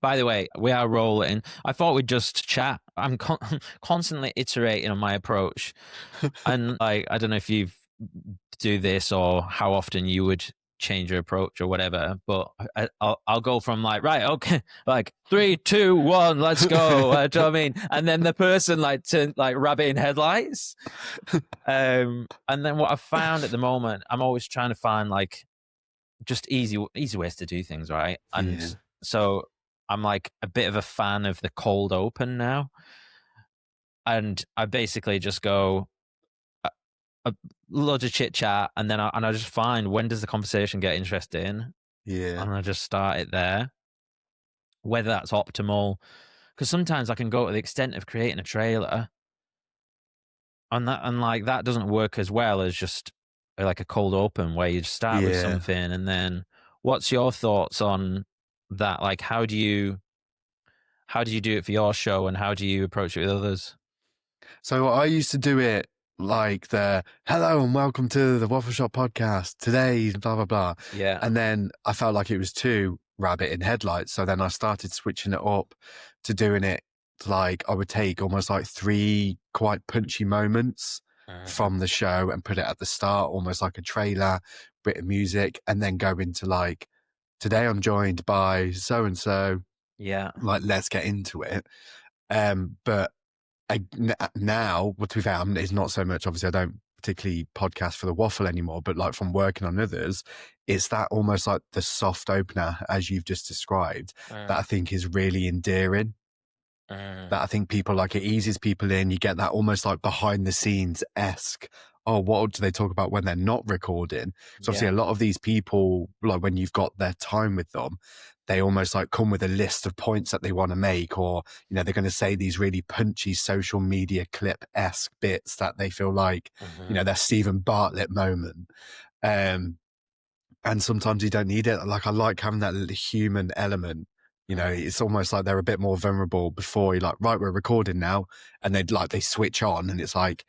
By the way, we are rolling. I thought we'd just chat. I'm constantly iterating on my approach. And like, I don't know if you do this or how often you would change your approach or whatever, but I'll go from like, right, okay, like 3, 2, 1, let's go. Do you know what I mean? And then the person like turn like rabbit in headlights. And then what I've found at the moment, I'm always trying to find like just easy ways to do things, right? And so I'm like a bit of a fan of the cold open now. And I basically just go a load of chit chat, and then I just find, when does the conversation get interesting? Yeah. And I just start it there. Whether that's optimal, because sometimes I can go to the extent of creating a trailer, and that doesn't work as well as just like a cold open where you just start with something, and then what's your thoughts on that? Like, how do you do it for your show, and how do you approach it with others? So I used to do it like the hello and welcome to the Waffle Shop podcast today, blah, blah, blah. Yeah. And then I felt like it was too rabbit in headlights. So then I started switching it up to doing it like I would take almost like 3 quite punchy moments from the show and put it at the start, almost like a trailer, bit of music, and then go into like, today I'm joined by so-and-so. Yeah. Like, let's get into it. But now, well, to be fair, it's not so much, obviously I don't particularly podcast for the Waffle anymore, but like from working on others, it's that almost like the soft opener, as you've just described, that I think is really endearing. That I think people like, it eases people in. You get that almost like behind the scenes-esque, oh, what do they talk about when they're not recording? So obviously a lot of these people, like when you've got their time with them, they almost like come with a list of points that they want to make, or, you know, they're going to say these really punchy social media clip-esque bits that they feel like, you know, their Stephen Bartlett moment. And sometimes you don't need it. Like, I like having that little human element. You know, it's almost like they're a bit more vulnerable before you're like, right, we're recording now. And they switch on, and it's like,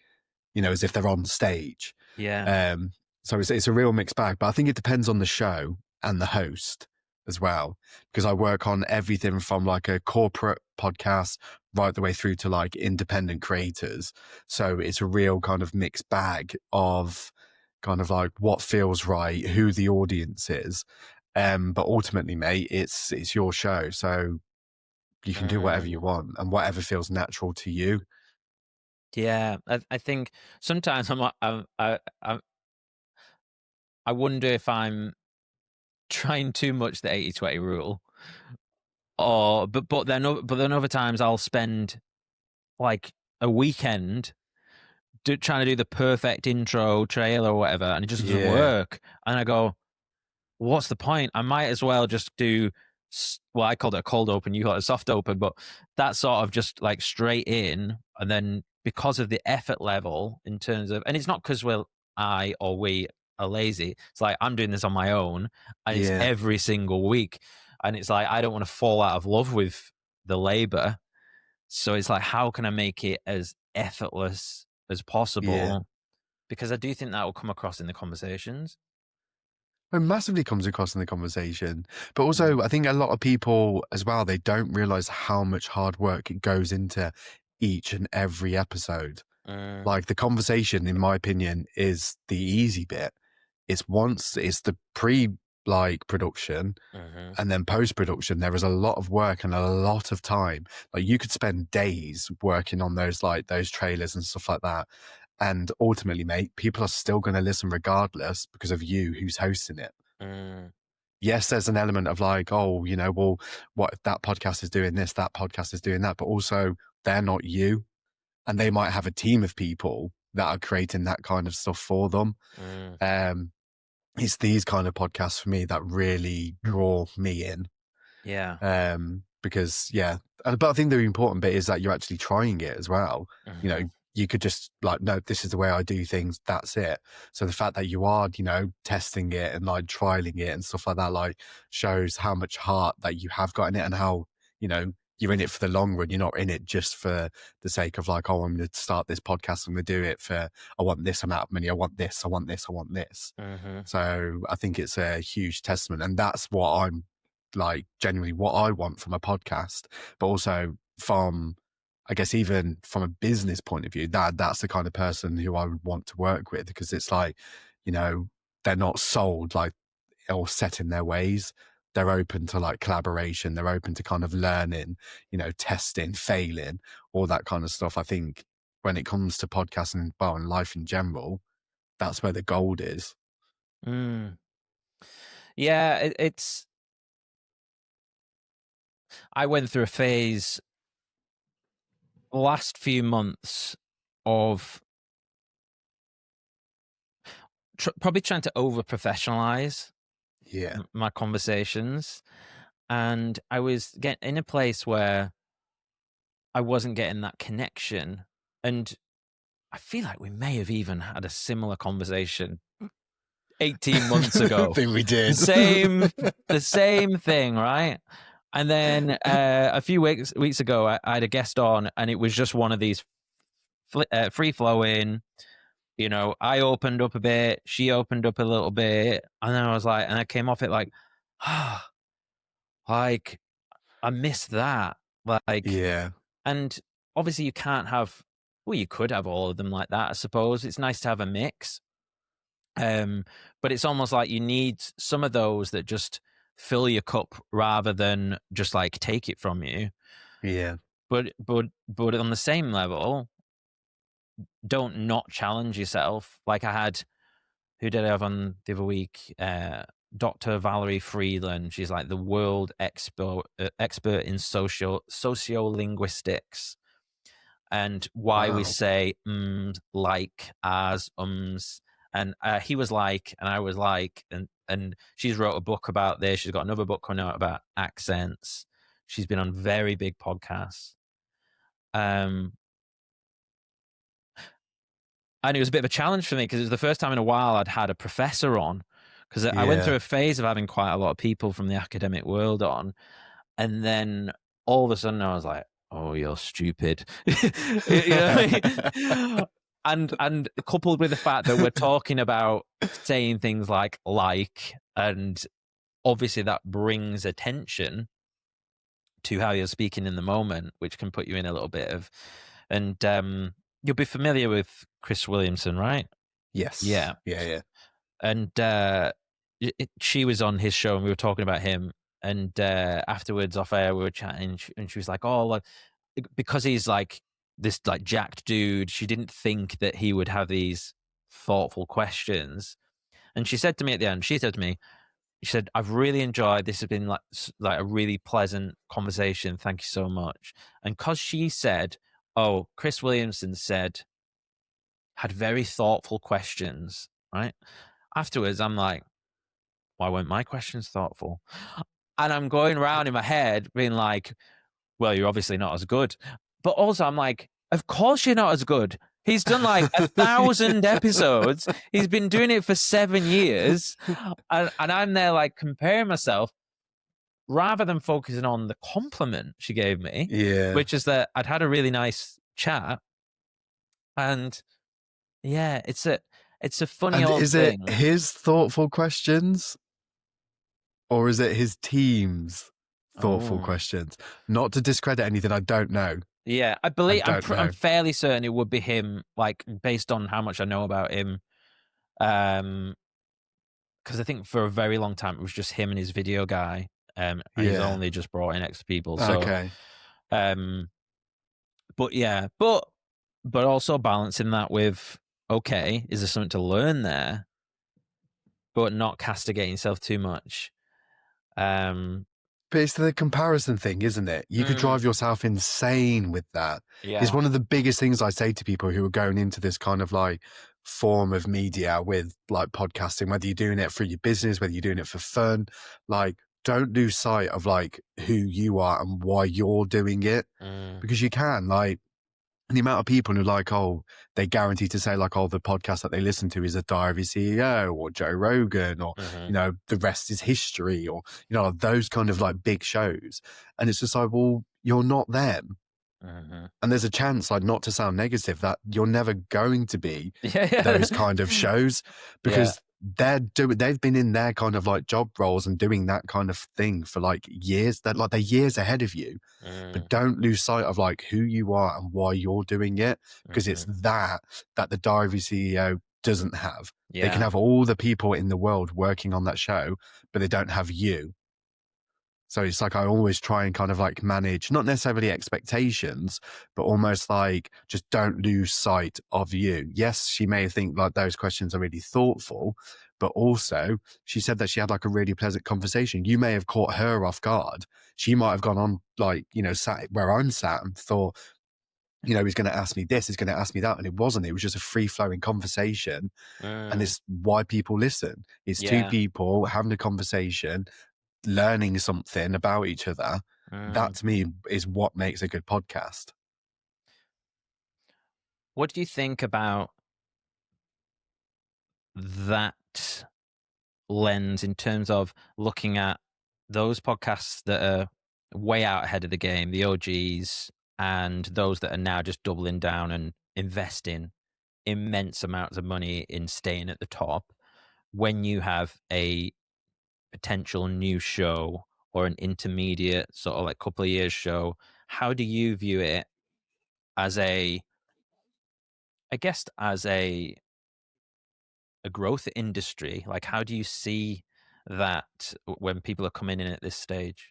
you know, as if they're on stage. Yeah. So it's a real mixed bag, but I think it depends on the show and the host as well, because I work on everything from like a corporate podcast right the way through to like independent creators. So it's a real kind of mixed bag of kind of like what feels right, who the audience is. But ultimately, mate, it's your show. So you can do whatever you want and whatever feels natural to you. Yeah, I think sometimes I wonder if I'm trying too much the 80-20 rule, or but then other times I'll spend like a weekend trying to do the perfect intro trailer or whatever, and it just doesn't work. And I go, what's the point? I might as well just do, well, I called it a cold open, you call it a soft open, but that's sort of just like straight in. And then because of the effort level in terms of, and it's not because we are lazy. It's like, I'm doing this on my own, and it's every single week. And it's like, I don't want to fall out of love with the labor. So it's like, how can I make it as effortless as possible? Yeah. Because I do think that will come across in the conversations. It massively comes across in the conversation. But also, I think a lot of people as well, they don't realize how much hard work it goes into each and every episode. Like, the conversation, in my opinion, is the easy bit. It's the production, and then post-production, there is a lot of work and a lot of time. Like, you could spend days working on those trailers and stuff like that. And ultimately, mate, people are still going to listen regardless because of you who's hosting it. Yes, there's an element of like, oh, you know, well, what if that podcast is doing this, that podcast is doing that, but also they're not you. And they might have a team of people that are creating that kind of stuff for them. It's these kind of podcasts for me that really draw me in. Yeah. Because, but I think the important bit is that you're actually trying it as well. You know, you could just like, no, this is the way I do things. That's it. So the fact that you are, you know, testing it and like trialing it and stuff like that, like shows how much heart that you have got in it, and how, you know, you're in it for the long run. You're not in it just for the sake of like, oh, I'm going to start this podcast. I'm going to do it for, I want this amount of money. I want this. I want this. I want this. So I think it's a huge testament, and that's what I'm like genuinely what I want from a podcast, but also from, I guess, even from a business point of view, that's the kind of person who I would want to work with, because it's like, you know, they're not sold like or set in their ways. They're open to like collaboration. They're open to kind of learning, you know, testing, failing, all that kind of stuff. I think when it comes to podcasting, well, and life in general, that's where the gold is. Yeah, it's. I went through a phase the last few months of probably trying to over-professionalize my conversations, and I was getting in a place where I wasn't getting that connection, and I feel like we may have even had a similar conversation 18 months I ago. think we did. The same thing, right? And then a few weeks ago, I had a guest on, and it was just one of these free flowing. You know, I opened up a bit, she opened up a little bit, and then I was like, and I came off it like, like I missed that. Like, Yeah. and obviously you can't have. Well, you could have all of them like that, I suppose. It's nice to have a mix. But it's almost like you need some of those that just fill your cup rather than just like take it from you. Yeah. But on the same level, don't not challenge yourself. Like I had, who did I have on the other week? Dr. Valerie Freeland. She's like the world expert in sociolinguistics and why we Wow. say like, as, and he was like, and I was like, and she's wrote a book about this. She's got another book coming out about accents. She's been on very big podcasts. And it was a bit of a challenge for me because it was the first time in a while I'd had a professor on, because I went through a phase of having quite a lot of people from the academic world on. And then all of a sudden I was like, oh, you're stupid. You know what I mean? And coupled with the fact that we're talking about saying things like, and obviously that brings attention to how you're speaking in the moment, which can put you in a little bit of, and you'll be familiar with Chris Williamson, right? Yes. Yeah. And she was on his show and we were talking about him. And afterwards, off air, we were chatting, and she was like, "Oh, like, because he's like this like jacked dude, she didn't think that he would have these thoughtful questions." And she said to me at the end, she said, "I've really enjoyed this. Has been like a really pleasant conversation. Thank you so much." And because she said, "Oh, Chris Williamson had very thoughtful questions," right? Afterwards, I'm like, why weren't my questions thoughtful? And I'm going around in my head being like, well, you're obviously not as good. But also I'm like, of course you're not as good. He's done like 1,000 episodes. He's been doing it for 7 years. And I'm there like comparing myself rather than focusing on the compliment she gave me, which is that I'd had a really nice chat. And yeah, it's a funny old thing. Is it his thoughtful questions? Or is it his team's thoughtful questions? Not to discredit anything, I don't know. Yeah, I believe I'm fairly certain it would be him, like based on how much I know about him. Because I think for a very long time it was just him and his video guy, and he's only just brought in extra people. So, okay. But yeah, but also balancing that with, okay, is there something to learn there, but not castigating yourself too much. But it's the comparison thing, isn't it? You could drive yourself insane with that. Yeah. It's one of the biggest things I say to people who are going into this kind of like form of media with like podcasting, whether you're doing it for your business, whether you're doing it for fun, like don't lose sight of like who you are and why you're doing it, because you can, like, the amount of people who like, oh, they guarantee to say like, oh, the podcast that they listen to is a Diary CEO or Joe Rogan or, you know, the rest is history or, you know, those kind of like big shows. And it's just like, well, you're not them. And there's a chance, like, not to sound negative, that you're never going to be those kind of shows, because they've been in their kind of like job roles and doing that kind of thing for like years. They're years ahead of you. But don't lose sight of like who you are and why you're doing it, because it's that the Diary CEO doesn't have. They can Yeah. have all the people in the world working on that show, but they don't have you. So it's like I always try and kind of like manage, not necessarily expectations, but almost like just don't lose sight of you. Yes, she may think like those questions are really thoughtful, but also she said that she had like a really pleasant conversation. You may have caught her off guard. She might have gone on like, you know, sat where I'm sat and thought, you know, he's going to ask me this, he's going to ask me that. And it wasn't. It was just a free flowing conversation. And it's why people listen. It's two Yeah. people having a conversation, learning something about each other. That to me is what makes a good podcast. What do you think about that lens in terms of looking at those podcasts that are way out ahead of the game, the OGs, and those that are now just doubling down and investing immense amounts of money in staying at the top, when you have a potential new show or an intermediate sort of like couple of years show? How do you view it as a, I guess, as a growth industry? Like, how do you see that when people are coming in at this stage?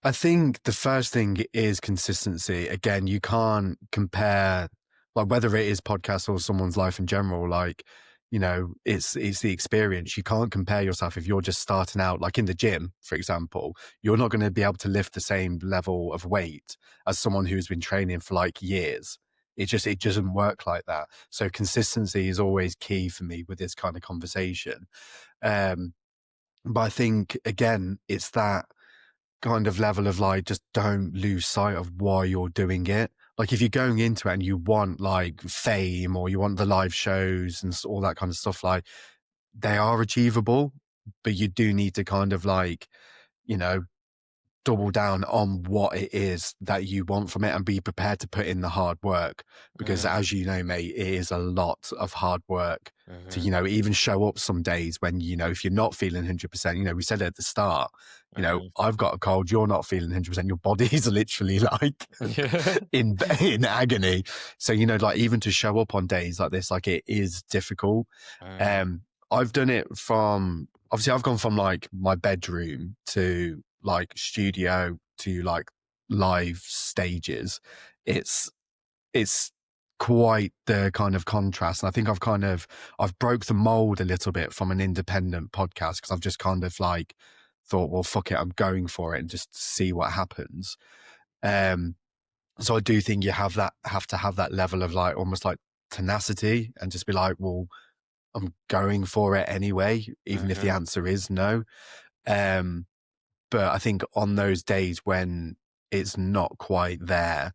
I think the first thing is consistency. Again, you can't compare, like, whether it is podcast or someone's life in general, like, you know, it's the experience. You can't compare yourself if you're just starting out, like in the gym, for example. You're not going to be able to lift the same level of weight as someone who's been training for like years. It doesn't work like that. So consistency is always key for me with this kind of conversation. But I think again, it's that kind of level of like, just don't lose sight of why you're doing it. Like if you're going into it and you want like fame or you want the live shows and all that kind of stuff, like they are achievable, but you do need to kind of like, you know, double down on what it is that you want from it and be prepared to put in the hard work, because as you know, mate, it is a lot of hard work to, you know, even show up some days when, you know, if you're not feeling 100%, you know, we said it at the start, you know, I've got a cold, you're not feeling 100%, your body is literally like in agony. So, you know, like even to show up on days like this, like it is difficult. I've done it from, obviously I've gone from like my bedroom to like studio to like live stages. It's quite the kind of contrast. And I think I've broke the mold a little bit from an independent podcast, because I've just kind of like thought, well, fuck it, I'm going for it and just see what happens. So I do think you have to have that level of like almost like tenacity and just be like, well, I'm going for it anyway, even if the answer is no. But I think on those days when it's not quite there,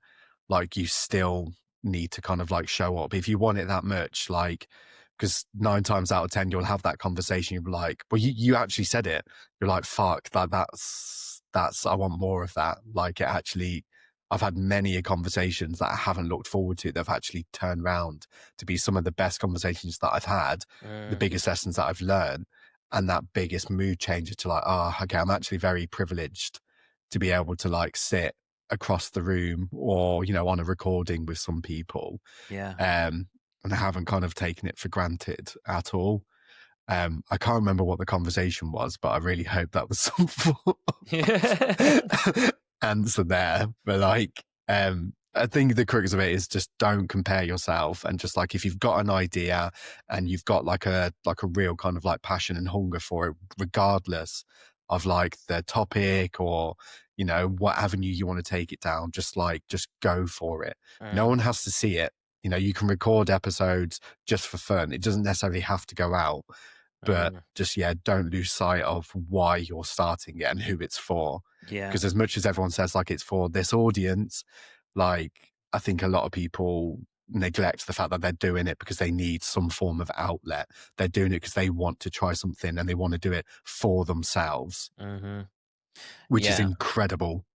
like you still need to kind of like show up if you want it that much. Like, because 9 times out of 10, you'll have that conversation. You'll be like, well, you actually said it. You're like, fuck, that's, I want more of that. Like it actually, I've had many conversations that I haven't looked forward to that have actually turned around to be some of the best conversations that I've had, the biggest lessons that I've learned, and that biggest mood changer to like, oh, okay, I'm actually very privileged to be able to like sit across the room or, you know, on a recording with some people. Yeah. And I haven't kind of taken it for granted at all. I can't remember what the conversation was, but I really hope that was some form of answer there. But like, I think the crux of it is just don't compare yourself, and just like if you've got an idea and you've got like a real kind of like passion and hunger for it, regardless of like the topic or, you know, what avenue you want to take it down, just go for it. No one has to see it. You know, you can record episodes just for fun. It doesn't necessarily have to go out, but just, yeah, don't lose sight of why you're starting it and who it's for. Yeah. Because as much as everyone says like it's for this audience, like I think a lot of people neglect the fact that they're doing it because they need some form of outlet. They're doing it because they want to try something and they want to do it for themselves, which is incredible.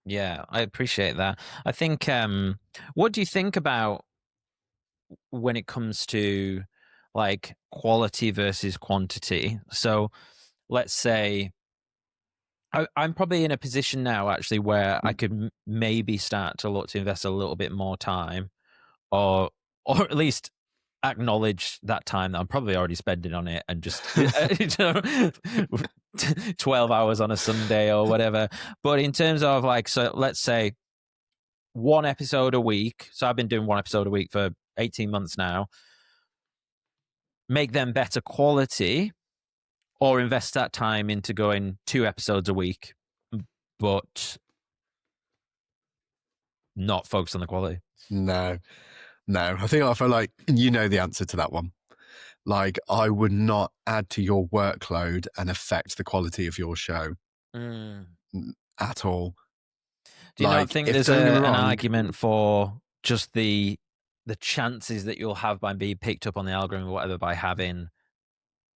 Yeah, I appreciate that. I think, what do you think about when it comes to like quality versus quantity. So let's say I'm probably in a position now actually where I could maybe start to look to invest a little bit more time, or or at least acknowledge that time that I'm probably already spending on it, and just 12 hours on a Sunday or whatever. But in terms of like, so let's say one episode a week. So I've been doing one episode a week for 18 months now. Make them better quality, or invest that time into going 2 episodes a week, but not focus on the quality. No, no. I feel like you know the answer to that one. Like, I would not add to your workload and affect the quality of your show at all. Do you not Like, think if there's don't get me an wrong, argument for just the chances that you'll have by being picked up on the algorithm or whatever by having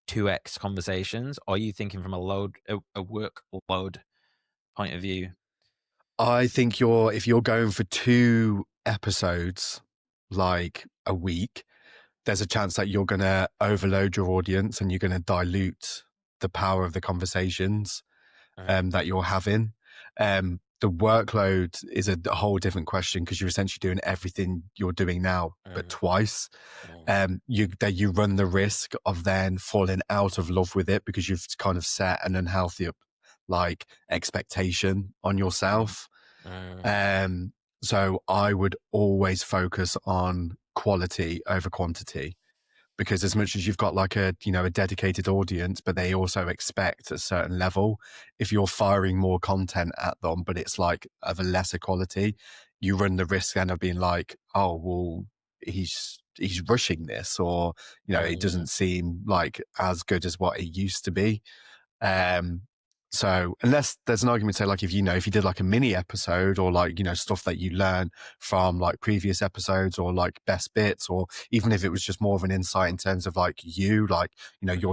2x conversations? Or are you thinking from a workload point of view? I think if you're going for 2 episodes like a week, there's a chance that you're going to overload your audience and you're going to dilute the power of the conversations that you're having. The workload is a whole different question, because you're essentially doing everything you're doing now, but twice. You run the risk of then falling out of love with it, because you've kind of set an unhealthy like expectation on yourself. So I would always focus on quality over quantity, because as much as you've got like a dedicated audience, but they also expect a certain level, if you're firing more content at them but it's like of a lesser quality, you run the risk then of being like, oh well, he's rushing this, or it doesn't seem like as good as what it used to be. So unless there's an argument to say, like, if you did like a mini episode, or like stuff that you learn from like previous episodes, or like best bits, or even if it was just more of an insight in terms of like your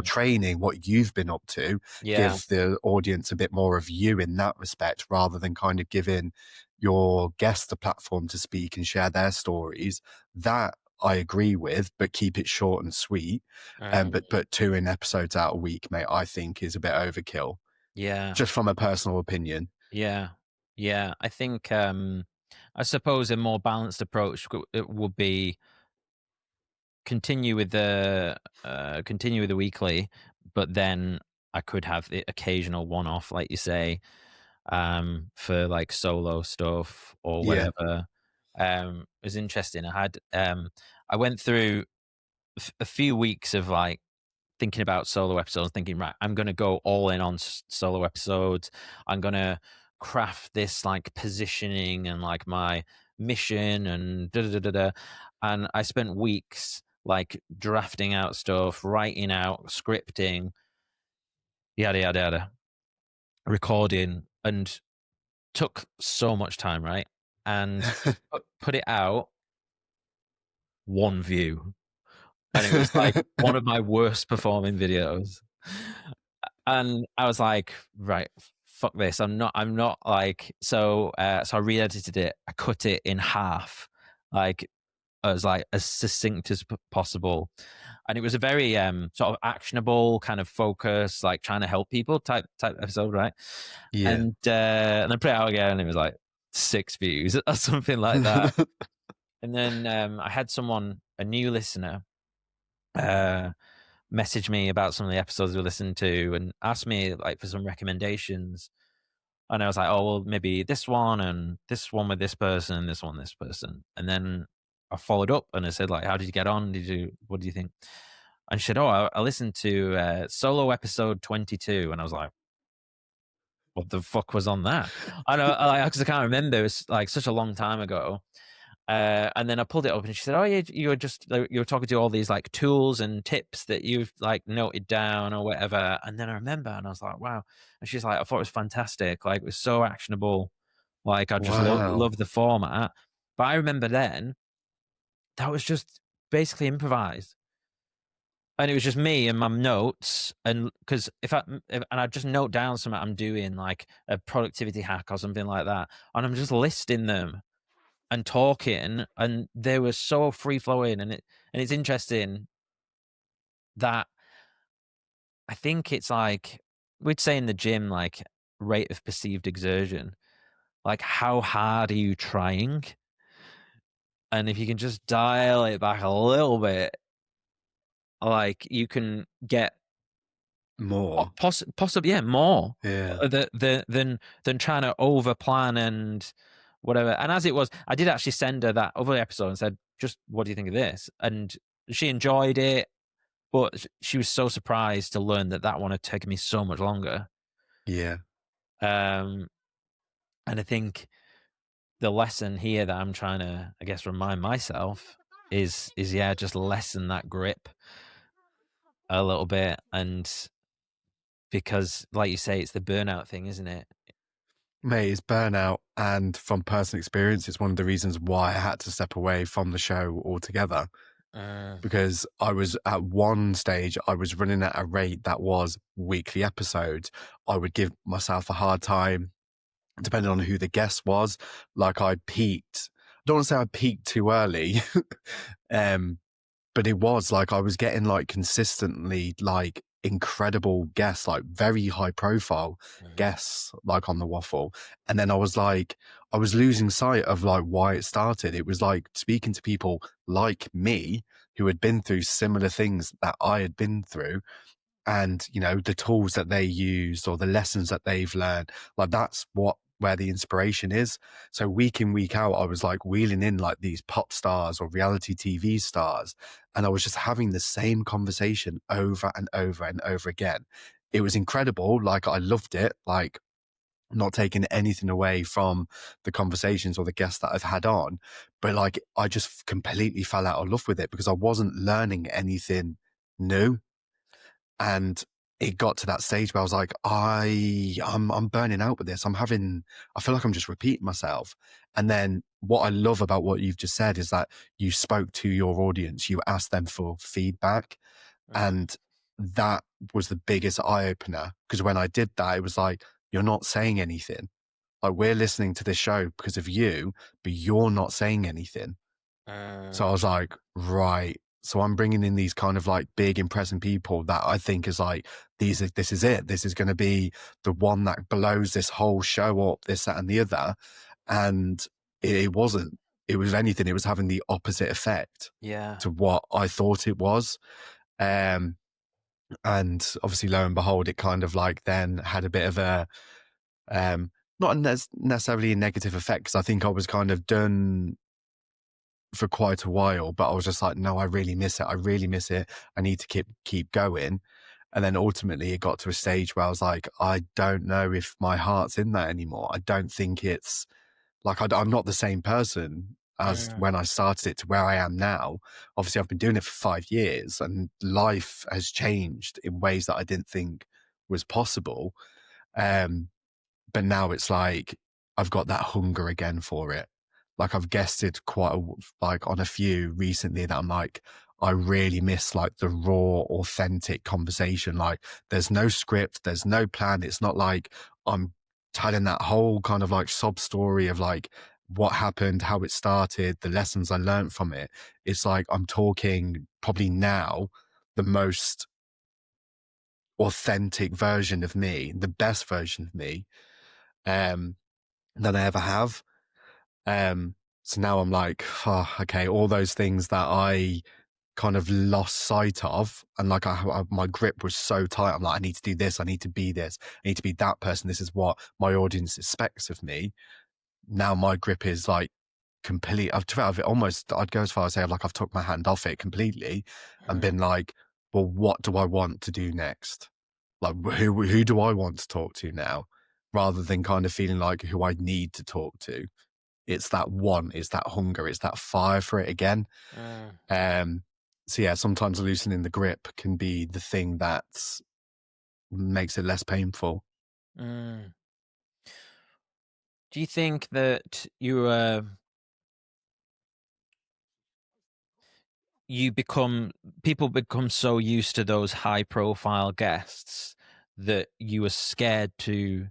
training, what you've been up to, give the audience a bit more of you in that respect, rather than kind of giving your guests the platform to speak and share their stories, that I agree with, but keep it short and sweet. But 2 episodes out a week, mate, I think is a bit overkill. Yeah. Just from a personal opinion. Yeah. I think I suppose a more balanced approach it would be continue with the weekly, but then I could have the occasional one-off, like you say, for like solo stuff or Yeah. whatever. It was interesting. I went through a few weeks of like thinking about solo episodes, thinking, right, I'm going to go all in on solo episodes. I'm going to craft this like positioning and like my mission and da da da da. And I spent weeks like drafting out stuff, writing out, scripting, yada yada yada, recording, and took so much time, right? And put it out, one view, and it was like one of my worst performing videos. And I was like, right, fuck this. I'm not like, so I re-edited it. I cut it in half, like as succinct as possible. And it was a very sort of actionable kind of focus, like trying to help people type episode, right? Yeah. And then put it out again, and it was like 6 views or something like that. And then I had a new listener, message me about some of the episodes we listened to and asked me like for some recommendations. And I was like, oh, well, maybe this one and this one with this person and this one, this person. And then I followed up and I said, like, how did you get on? What do you think? And she said, oh, I listened to solo episode 22. And I was like, what the fuck was on that? I know, because I can't remember. It was like such a long time ago. And then I pulled it up and she said, oh, yeah, you were talking to all these like tools and tips that you've like noted down or whatever. And then I remember and I was like, wow. And she's like, I thought it was fantastic. Like it was so actionable. Like I just Wow. love the format. But I remember then that was just basically improvised. And it was just me and my notes. And because and I just note down something I'm doing, like a productivity hack or something like that. And I'm just listing them and talking, and they were so free flowing, and it's interesting that I think it's like we'd say in the gym, like rate of perceived exertion. Like, how hard are you trying? And if you can just dial it back a little bit, like you can get More. possibly, yeah, more Yeah. than trying to over plan and whatever. And as it was, I did actually send her that other episode and said, "Just what do you think of this?" And she enjoyed it, but she was so surprised to learn that that one had taken me so much longer. Yeah. And I think the lesson here that I'm trying to, I guess, remind myself is yeah, just lessen that grip a little bit. And because, like you say, it's the burnout thing, isn't it? Mate, it's burnout. And from personal experience, it's one of the reasons why I had to step away from the show altogether. Mm, Because I was at one stage, I was running at a rate that was weekly episodes. I would give myself a hard time, depending on who the guest was. Like I peaked. I don't want to say I peaked too early, um, but it was like I was getting like consistently like incredible guests, like very high profile mm, guests, like on the Waffle. And then I was like, I was losing sight of like why it started. It was like speaking to people like me who had been through similar things that I had been through, and you know the tools that they used or the lessons that they've learned, like that's what where the inspiration is. So week in week out I was like wheeling in like these pop stars or reality TV stars, and I was just having the same conversation over and over and over again. It was incredible, like I loved it, like not taking anything away from the conversations or the guests that I've had on, but like I just completely fell out of love with it because I wasn't learning anything new. And it got to that stage where I was like, I'm burning out with this. I feel like I'm just repeating myself. And then what I love about what you've just said is that you spoke to your audience, you asked them for feedback. mm, And that was the biggest eye opener. Because when I did that, it was like, you're not saying anything. Like we're listening to this show because of you, but you're not saying anything. So I mm, was like, right. So I'm bringing in these kind of like big, impressive people that I think is like, this is it. This is going to be the one that blows this whole show up, this, that, and the other. And it wasn't. It was anything. It was having the opposite effect yeah. to what I thought it was. Um, and obviously, lo and behold, it kind of like then had a bit of a, not necessarily a negative effect because I think I was kind of done for quite a while, but I was just like, no, I really miss it. I really miss it. I need to keep going. And then ultimately it got to a stage where I was like, I don't know if my heart's in that anymore. I don't think it's like, I'm not the same person as Mm, when I started it to where I am now. Obviously I've been doing it for 5 years and life has changed in ways that I didn't think was possible. Um, but now it's like I've got that hunger again for it. Like I've guested like on a few recently that I'm like, I really miss like the raw, authentic conversation. Like there's no script, there's no plan. It's not like I'm telling that whole kind of like sob story of like what happened, how it started, the lessons I learned from it. It's like I'm talking probably now the most authentic version of me, the best version of me, um, than I ever have. So now I'm like, oh, okay, all those things that I kind of lost sight of, and like my grip was so tight. I'm like, I need to do this. I need to be this. I need to be that person. This is what my audience expects of me. Now my grip is like complete. I've almost, I'd go as far as say, like I've took my hand off it completely and mm, been like, well, what do I want to do next? Like, who do I want to talk to now? Rather than kind of feeling like who I need to talk to. It's that want, it's that hunger, it's that fire for it again. mm, Um, so yeah, sometimes loosening the grip can be the thing that makes it less painful. mm. Do you think that you become people become so used to those high profile guests that you were scared to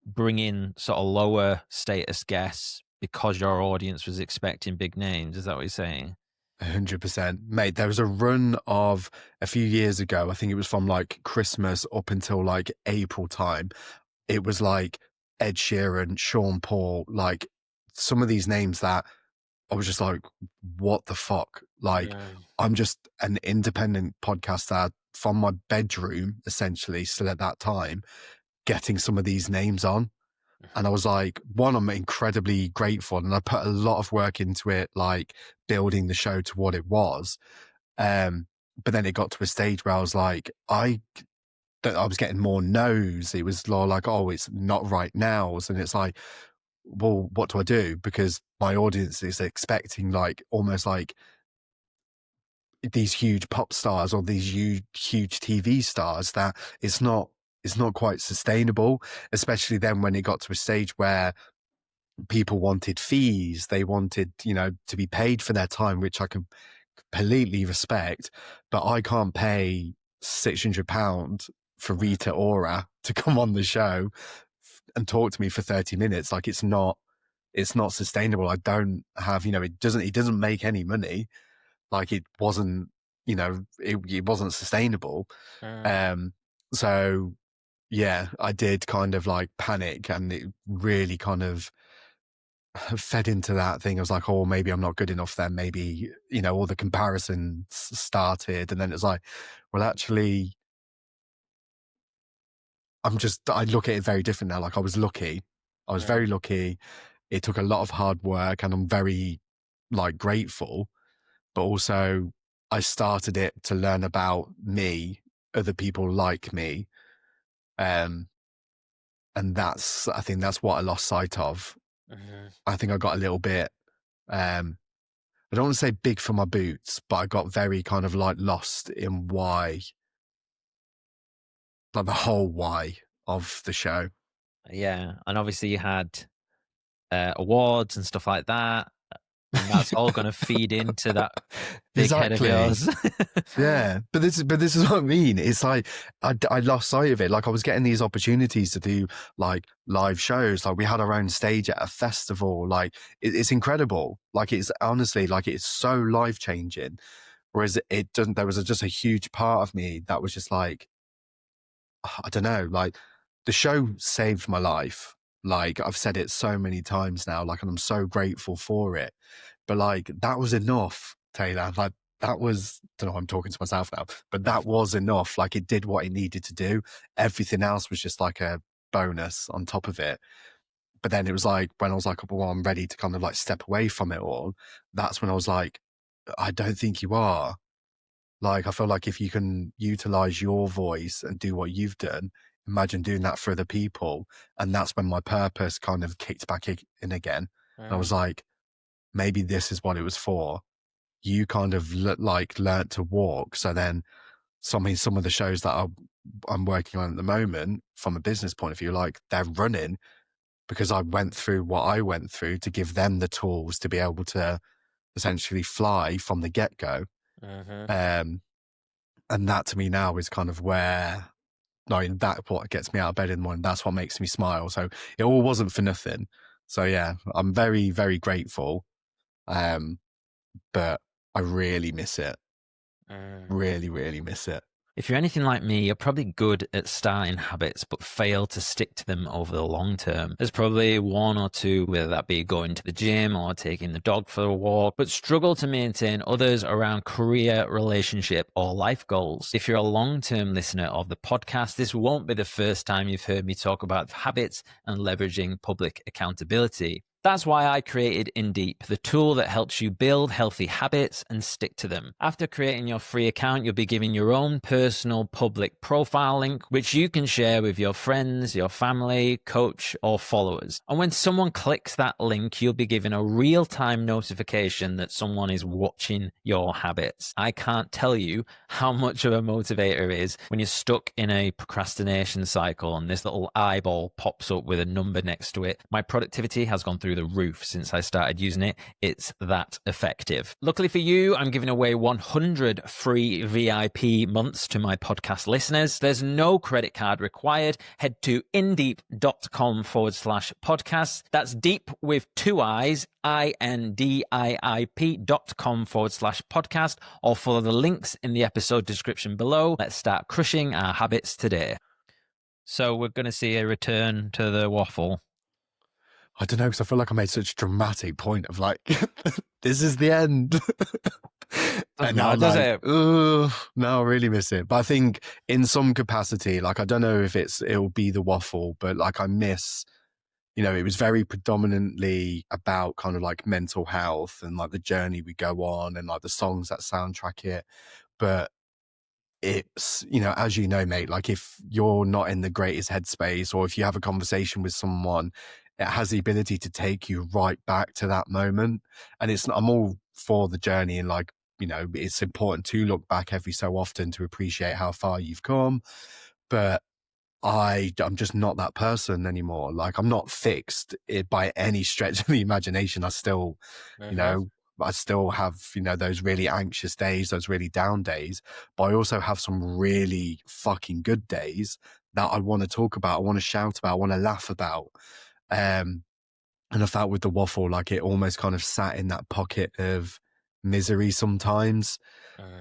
bring in sort of lower status guests because your audience was expecting big names? Is that what you're saying? 100%. Mate, there was a run of a few years ago. I think it was from like Christmas up until like April time. It was like Ed Sheeran, Sean Paul, like some of these names that I was just like, what the fuck? Like, I'm just an independent podcaster from my bedroom, essentially, still at that time, getting some of these names on. And I was like, one, I'm incredibly grateful. And I put a lot of work into it, like building the show to what it was. But then it got to a stage where I was like, I was getting more no's. It was like, oh, it's not right now. And it's like, well, what do I do? Because my audience is expecting like almost like these huge pop stars or these huge TV stars that it's not quite sustainable, especially then when it got to a stage where people wanted fees, they wanted, to be paid for their time, which I can completely respect, but I can't pay £600 for Rita Ora to come on the show and talk to me for 30 minutes. Like it's not sustainable. I don't have, it doesn't make any money. Like it wasn't, it wasn't sustainable. So yeah, I did kind of like panic, and it really kind of fed into that thing. I was like, oh, maybe I'm not good enough then. Maybe, all the comparisons started. And then it's like, well, actually, I look at it very different now. Like I was lucky. I was very lucky. It took a lot of hard work, and I'm very like grateful, but also I started it to learn about me, other people like me. And I think that's what I lost sight of. I think I got a little bit, I don't want to say big for my boots, but I got very kind of like lost in why, like the whole why of the show. Yeah, and obviously you had awards and stuff like that, and that's all going to feed into that big head of yours. Yeah, but this is what I mean. It's like I lost sight of it. Like I was getting these opportunities to do like live shows. Like we had our own stage at a festival. Like it's incredible. Like it's honestly like it's so life changing. Whereas it doesn't. There was just a huge part of me that was just like, I don't know. Like the show saved my life. Like I've said it so many times now. Like, and I'm so grateful for it. But like that was enough, Taylor. Like that was, I don't know, I'm talking to myself now, but that was enough. Like it did what it needed to do. Everything else was just like a bonus on top of it. But then it was like, when I was like, well, I'm ready to kind of like step away from it all. That's when I was like, I don't think you are. Like, I feel like if you can utilize your voice and do what you've done, imagine doing that for other people. And that's when my purpose kind of kicked back in again. And I was like, maybe this is what it was for. You kind of learnt to walk. So then some of the shows that I'm working on at the moment, from a business point of view, like they're running because I went through what I went through to give them the tools to be able to essentially fly from the get-go. And that to me now is kind of where, like, that's what gets me out of bed in the morning. That's what makes me smile. So it all wasn't for nothing. So yeah, I'm very, very grateful. But I really miss it. Really, really miss it. If you're anything like me, you're probably good at starting habits, but fail to stick to them over the long term. There's probably one or two, whether that be going to the gym or taking the dog for a walk, but struggle to maintain others around career, relationship, or life goals. If you're a long-term listener of the podcast, this won't be the first time you've heard me talk about habits and leveraging public accountability. That's why I created InDeep, the tool that helps you build healthy habits and stick to them. After creating your free account, you'll be given your own personal public profile link, which you can share with your friends, your family, coach, or followers. And when someone clicks that link, you'll be given a real-time notification that someone is watching your habits. I can't tell you how much of a motivator it is when you're stuck in a procrastination cycle and this little eyeball pops up with a number next to it. My productivity has gone through through the roof since I started using it. It's that effective. Luckily for you, I'm giving away 100 free VIP months to my podcast listeners. There's no credit card required. Head to indeep.com/podcast. That's deep with 2 I's, INDIIP.com/podcast, or follow the links in the episode description below. Let's start crushing our habits today. So we're going to see a return to the waffle. I don't know, because I feel like I made such a dramatic point of like, this is the end. And now does like, now I really miss it. But I think in some capacity, like, I don't know if it'll be the waffle, but like I miss, it was very predominantly about kind of like mental health and like the journey we go on and like the songs that soundtrack it. But it's, as you know, mate, like if you're not in the greatest headspace or if you have a conversation with someone, it has the ability to take you right back to that moment. And I'm all for the journey and like, it's important to look back every so often to appreciate how far you've come. But I'm just not that person anymore. Like, I'm not fixed by any stretch of the imagination. I still, I still have, those really anxious days, those really down days, but I also have some really fucking good days that I want to talk about. I want to shout about, I want to laugh about. And I felt with the waffle, like it almost kind of sat in that pocket of misery sometimes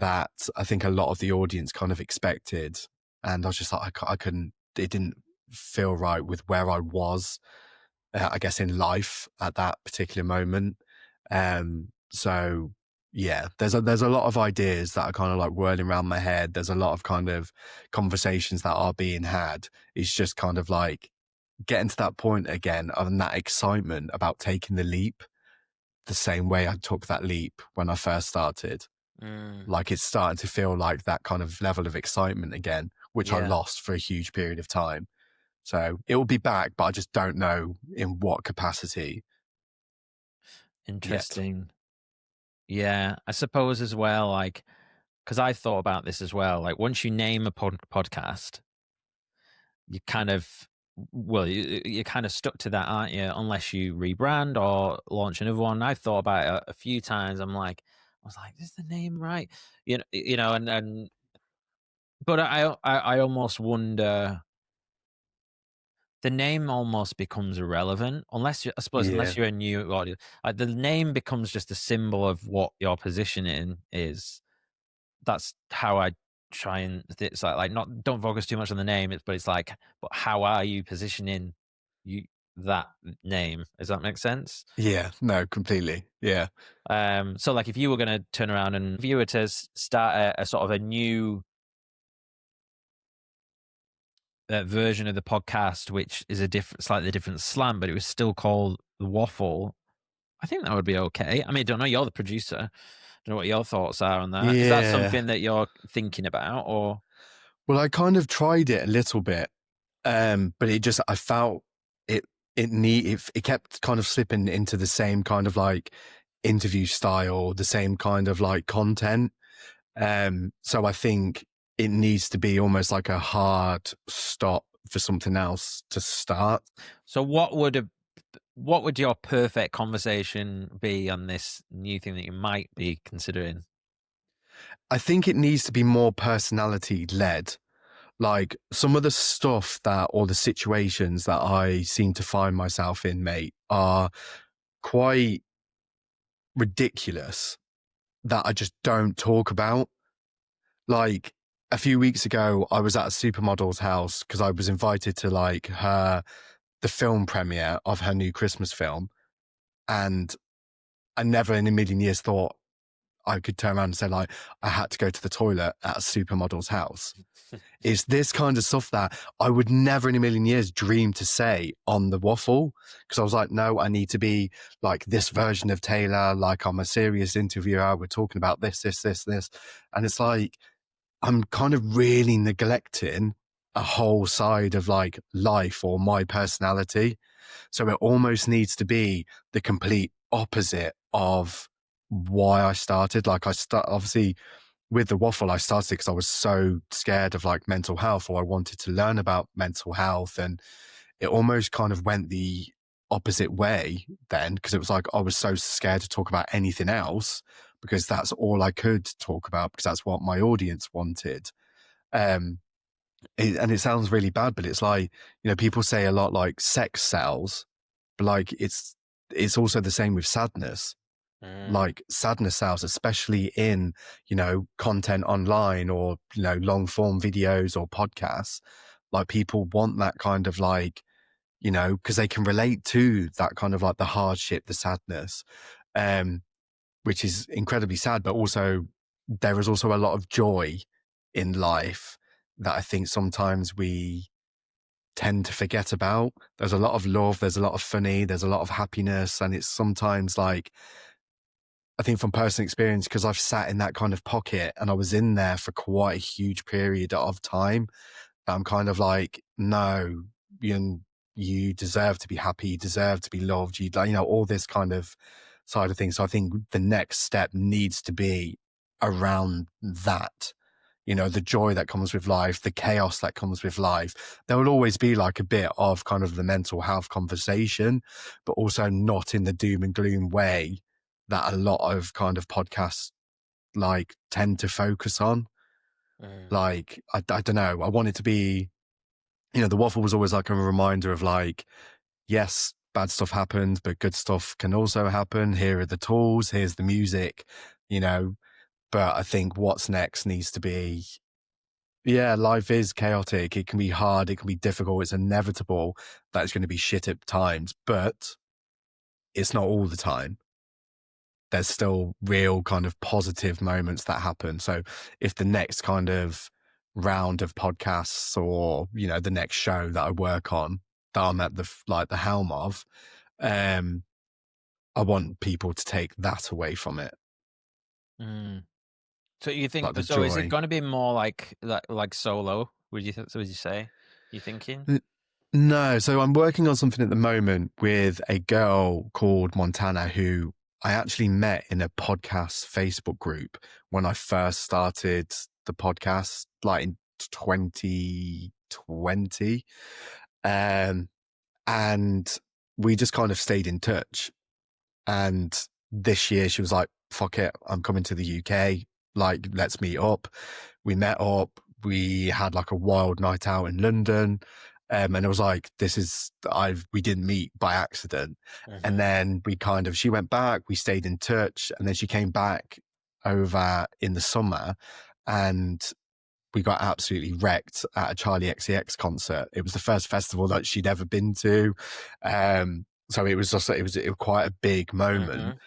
that I think a lot of the audience kind of expected. And I was just like, I couldn't, it didn't feel right with where I was, I guess, in life at that particular moment. So yeah, there's a lot of ideas that are kind of like whirling around my head. There's a lot of kind of conversations that are being had. It's just kind of like getting to that point again and that excitement about taking the leap the same way I took that leap when I first started. Like it's starting to feel like that kind of level of excitement again, which I lost for a huge period of time. So it will be back, but I just don't know in what capacity. Interesting. Yeah, I suppose as well, like, because I thought about this as well. Like, once you name a podcast, you kind of, you're kind of stuck to that, aren't you? Unless you rebrand or launch another one. I've thought about it a few times. I was like, is the name right? But I almost wonder. The name almost becomes irrelevant unless I suppose unless you're a new audience. The name becomes just a symbol of what your positioning is. That's how I try and it's like not don't focus too much on the name. But it's like, but how are you positioning that name? Does that make sense? Yeah, no, completely. Yeah. So like if you were going to turn around and if you were to start a sort of a new version of the podcast, which is a slightly different slant, but it was still called the Waffle, I think that would be okay. I mean, I don't know. You're the producer. I don't know what your thoughts are on that. Yeah. Is that something that you're thinking about, or? Well, I kind of tried it a little bit, but I felt it kept kind of slipping into the same kind of like interview style, the same kind of like content. So I think it needs to be almost like a hard stop for something else to start. So what would your perfect conversation be on this new thing that you might be considering? I think it needs to be more personality led. Like some of the stuff or the situations that I seem to find myself in, mate, are quite ridiculous that I just don't talk about. Like a few weeks ago, I was at a supermodel's house because I was invited to like the film premiere of her new Christmas film. And I never in a million years thought I could turn around and say like, I had to go to the toilet at a supermodel's house. It's this kind of stuff that I would never in a million years dream to say on the waffle. Because I was like, no, I need to be like this version of Taylor. Like I'm a serious interviewer. We're talking about this. And it's like, I'm kind of really neglecting a whole side of like life or my personality. So it almost needs to be the complete opposite of why I started. Like obviously with the waffle, I started because I was so scared of like mental health, or I wanted to learn about mental health. And it almost kind of went the opposite way then, because it was like I was so scared to talk about anything else because that's all I could talk about because that's what my audience wanted. And it sounds really bad, but it's like, people say a lot like sex sells, but like it's also the same with sadness. Like sadness sells, especially in, content online or, long form videos or podcasts. Like people want that kind of like, because they can relate to that kind of like the hardship, the sadness, which is incredibly sad, but also there is also a lot of joy in life that I think sometimes we tend to forget about. There's a lot of love, there's a lot of funny, there's a lot of happiness. And it's sometimes like, I think from personal experience, because I've sat in that kind of pocket and I was in there for quite a huge period of time, I'm kind of like, no, you deserve to be happy, you deserve to be loved, all this kind of side of things. So I think the next step needs to be around that, the joy that comes with life, the chaos that comes with life. There will always be like a bit of kind of the mental health conversation, but also not in the doom and gloom way that a lot of kind of podcasts like tend to focus on. Like, I don't know. I want it to be, the Waffle was always like a reminder of like, yes, bad stuff happens, but good stuff can also happen. Here are the tools. Here's the music, but I think what's next needs to be, yeah, life is chaotic. It can be hard. It can be difficult. It's inevitable that it's going to be shit at times, but it's not all the time. There's still real kind of positive moments that happen. So if the next kind of round of podcasts or, the next show that I work on that I'm at the helm of, I want people to take that away from it. So you think, Like the so is it joy. going to be more like solo? Would you say? You thinking? No, so I'm working on something at the moment with a girl called Montana who I actually met in a podcast Facebook group when I first started the podcast, like in 2020. And we just kind of stayed in touch. And this year she was like, fuck it, I'm coming to the UK. Like, let's meet up. We met up. We had like a wild night out in London. And it was like, we didn't meet by accident. And then she went back, we stayed in touch. And then she came back over in the summer and we got absolutely wrecked at a Charlie XCX concert. It was the first festival that she'd ever been to. So it was quite a big moment.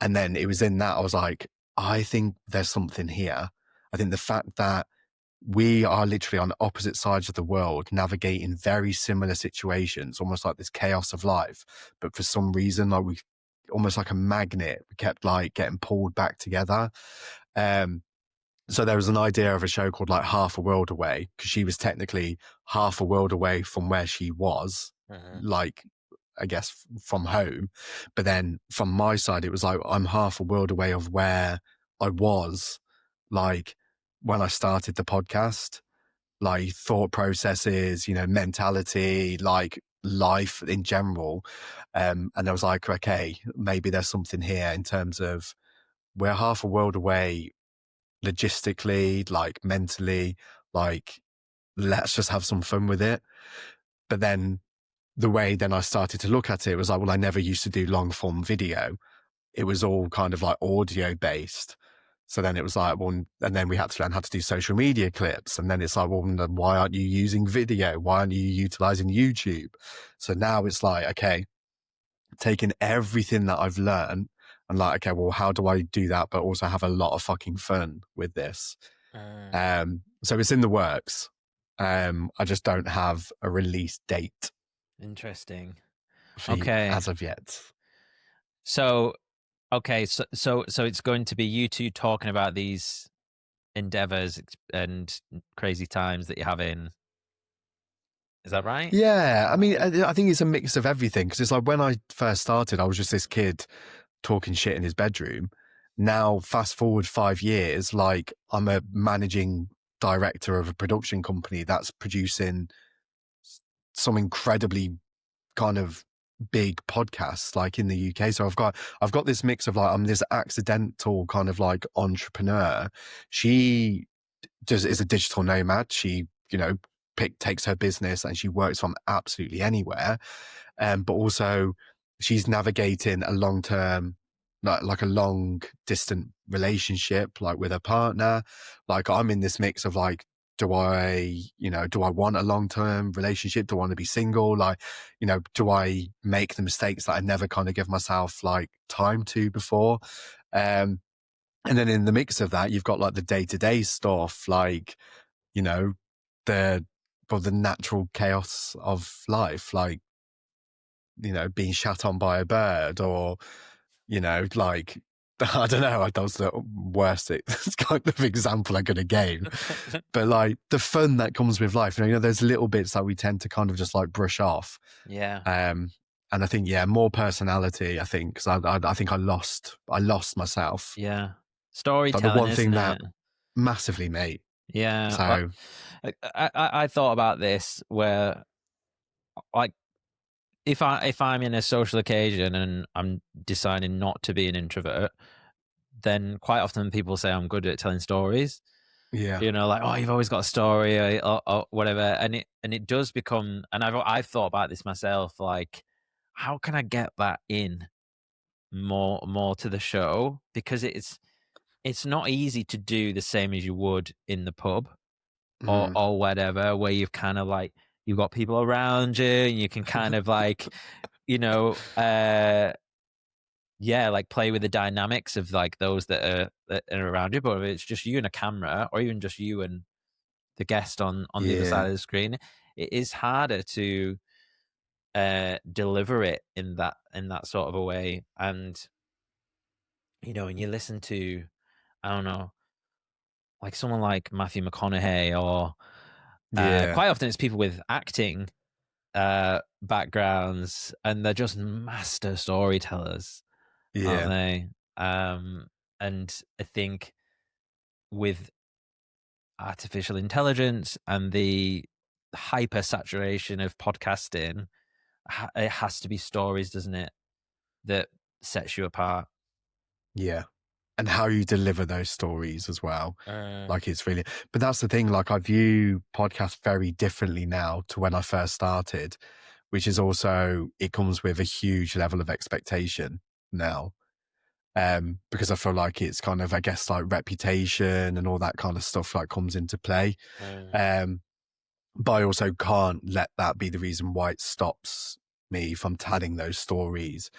And then it was in that I was like, I think there's something here. I think the fact that we are literally on opposite sides of the world, navigating very similar situations, almost like this chaos of life. But for some reason, like we almost like a magnet, we kept like getting pulled back together. So there was an idea of a show called like Half a World Away, because she was technically half a world away from where she was, like, I guess from home. But then from my side, it was like, I'm half a world away of where I was, like when I started the podcast, like thought processes, mentality, like life in general. And I was like, okay, maybe there's something here in terms of we're half a world away logistically, like mentally, like let's just have some fun with it. But then the way then I started to look at it was like, well, I never used to do long form video. It was all kind of like audio based. So then it was like, well, and then we had to learn how to do social media clips. And then it's like, well, why aren't you using video? Why aren't you utilizing YouTube? So now it's like, okay, taking everything that I've learned and like, okay, well, how do I do that, but also have a lot of fucking fun with this? So it's in the works. I just don't have a release date. Interesting. Okay. As of yet. So, okay, so it's going to be you two talking about these endeavors and crazy times that you're having. Is that right? Yeah, I mean, I think it's a mix of everything, because it's like when I first started, I was just this kid talking shit in his bedroom. Now, fast forward 5 years, like I'm a managing director of a production company that's producing some incredibly kind of big podcasts like in the UK. So I've got this mix of like I'm this accidental kind of like entrepreneur. She is a digital nomad. She, you know, takes her business and she works from absolutely anywhere. But also she's navigating a long term, like a long distant relationship, like with a partner. Like I'm in this mix of like, do I want a long term relationship? Do I want to be single? Like, you know, do I make the mistakes that I never kind of give myself like time to before? And then in the mix of that, you've got like the day to day stuff, like, you know, the the natural chaos of life, like, you know, being shat on by a bird, or, you know, like, I don't know, that was the worst kind of example I could have gave. But like the fun that comes with life, you know, there's little bits that we tend to kind of just like brush off. Yeah. And I think, yeah, more personality, I think, because I think I lost myself. Yeah. Like the Storytelling, one thing isn't that it? massively, mate. Yeah. So, I thought about this where, like, if I'm in a social occasion and I'm deciding not to be an introvert, then quite often people say I'm good at telling stories. yeah. You know, like, oh, you've always got a story, or whatever, and it does become. And I've thought about this myself, like, how can I get that in more to the show, because it's not easy to do the same as you would in the pub, Mm, or whatever, where you've kind of like, you've got people around you and you can kind of like, you know, yeah, like play with the dynamics of like those that are around you. But if it's just you and a camera, or even just you and the guest on the other yeah. side of the screen, it is harder to deliver it in that sort of a way. And you know, when you listen to, I don't know, like someone like Matthew McConaughey, or Yeah. quite often it's people with acting backgrounds, and they're just master storytellers, aren't Yeah. they? And I think with artificial intelligence and the hyper saturation of podcasting, it has to be stories, doesn't it, that sets you apart. Yeah. And how you deliver those stories as well. Uh, Like it's really, but that's the thing. Like I view podcasts very differently now to when I first started, which is also, it comes with a huge level of expectation now. Because I feel like it's kind of, I guess, like reputation and all that kind of stuff like comes into play. uh, Um, but I also can't let that be the reason why it stops me from telling those stories,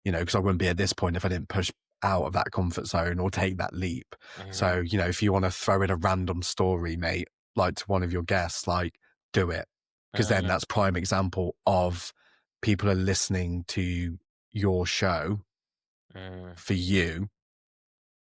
you know, because I wouldn't be at this point if I didn't push out of that comfort zone or take that leap. uh, So, you know, if you want to throw in a random story, mate, like to one of your guests, like do it. Because then uh, that's prime example of people are listening to your show uh, for you.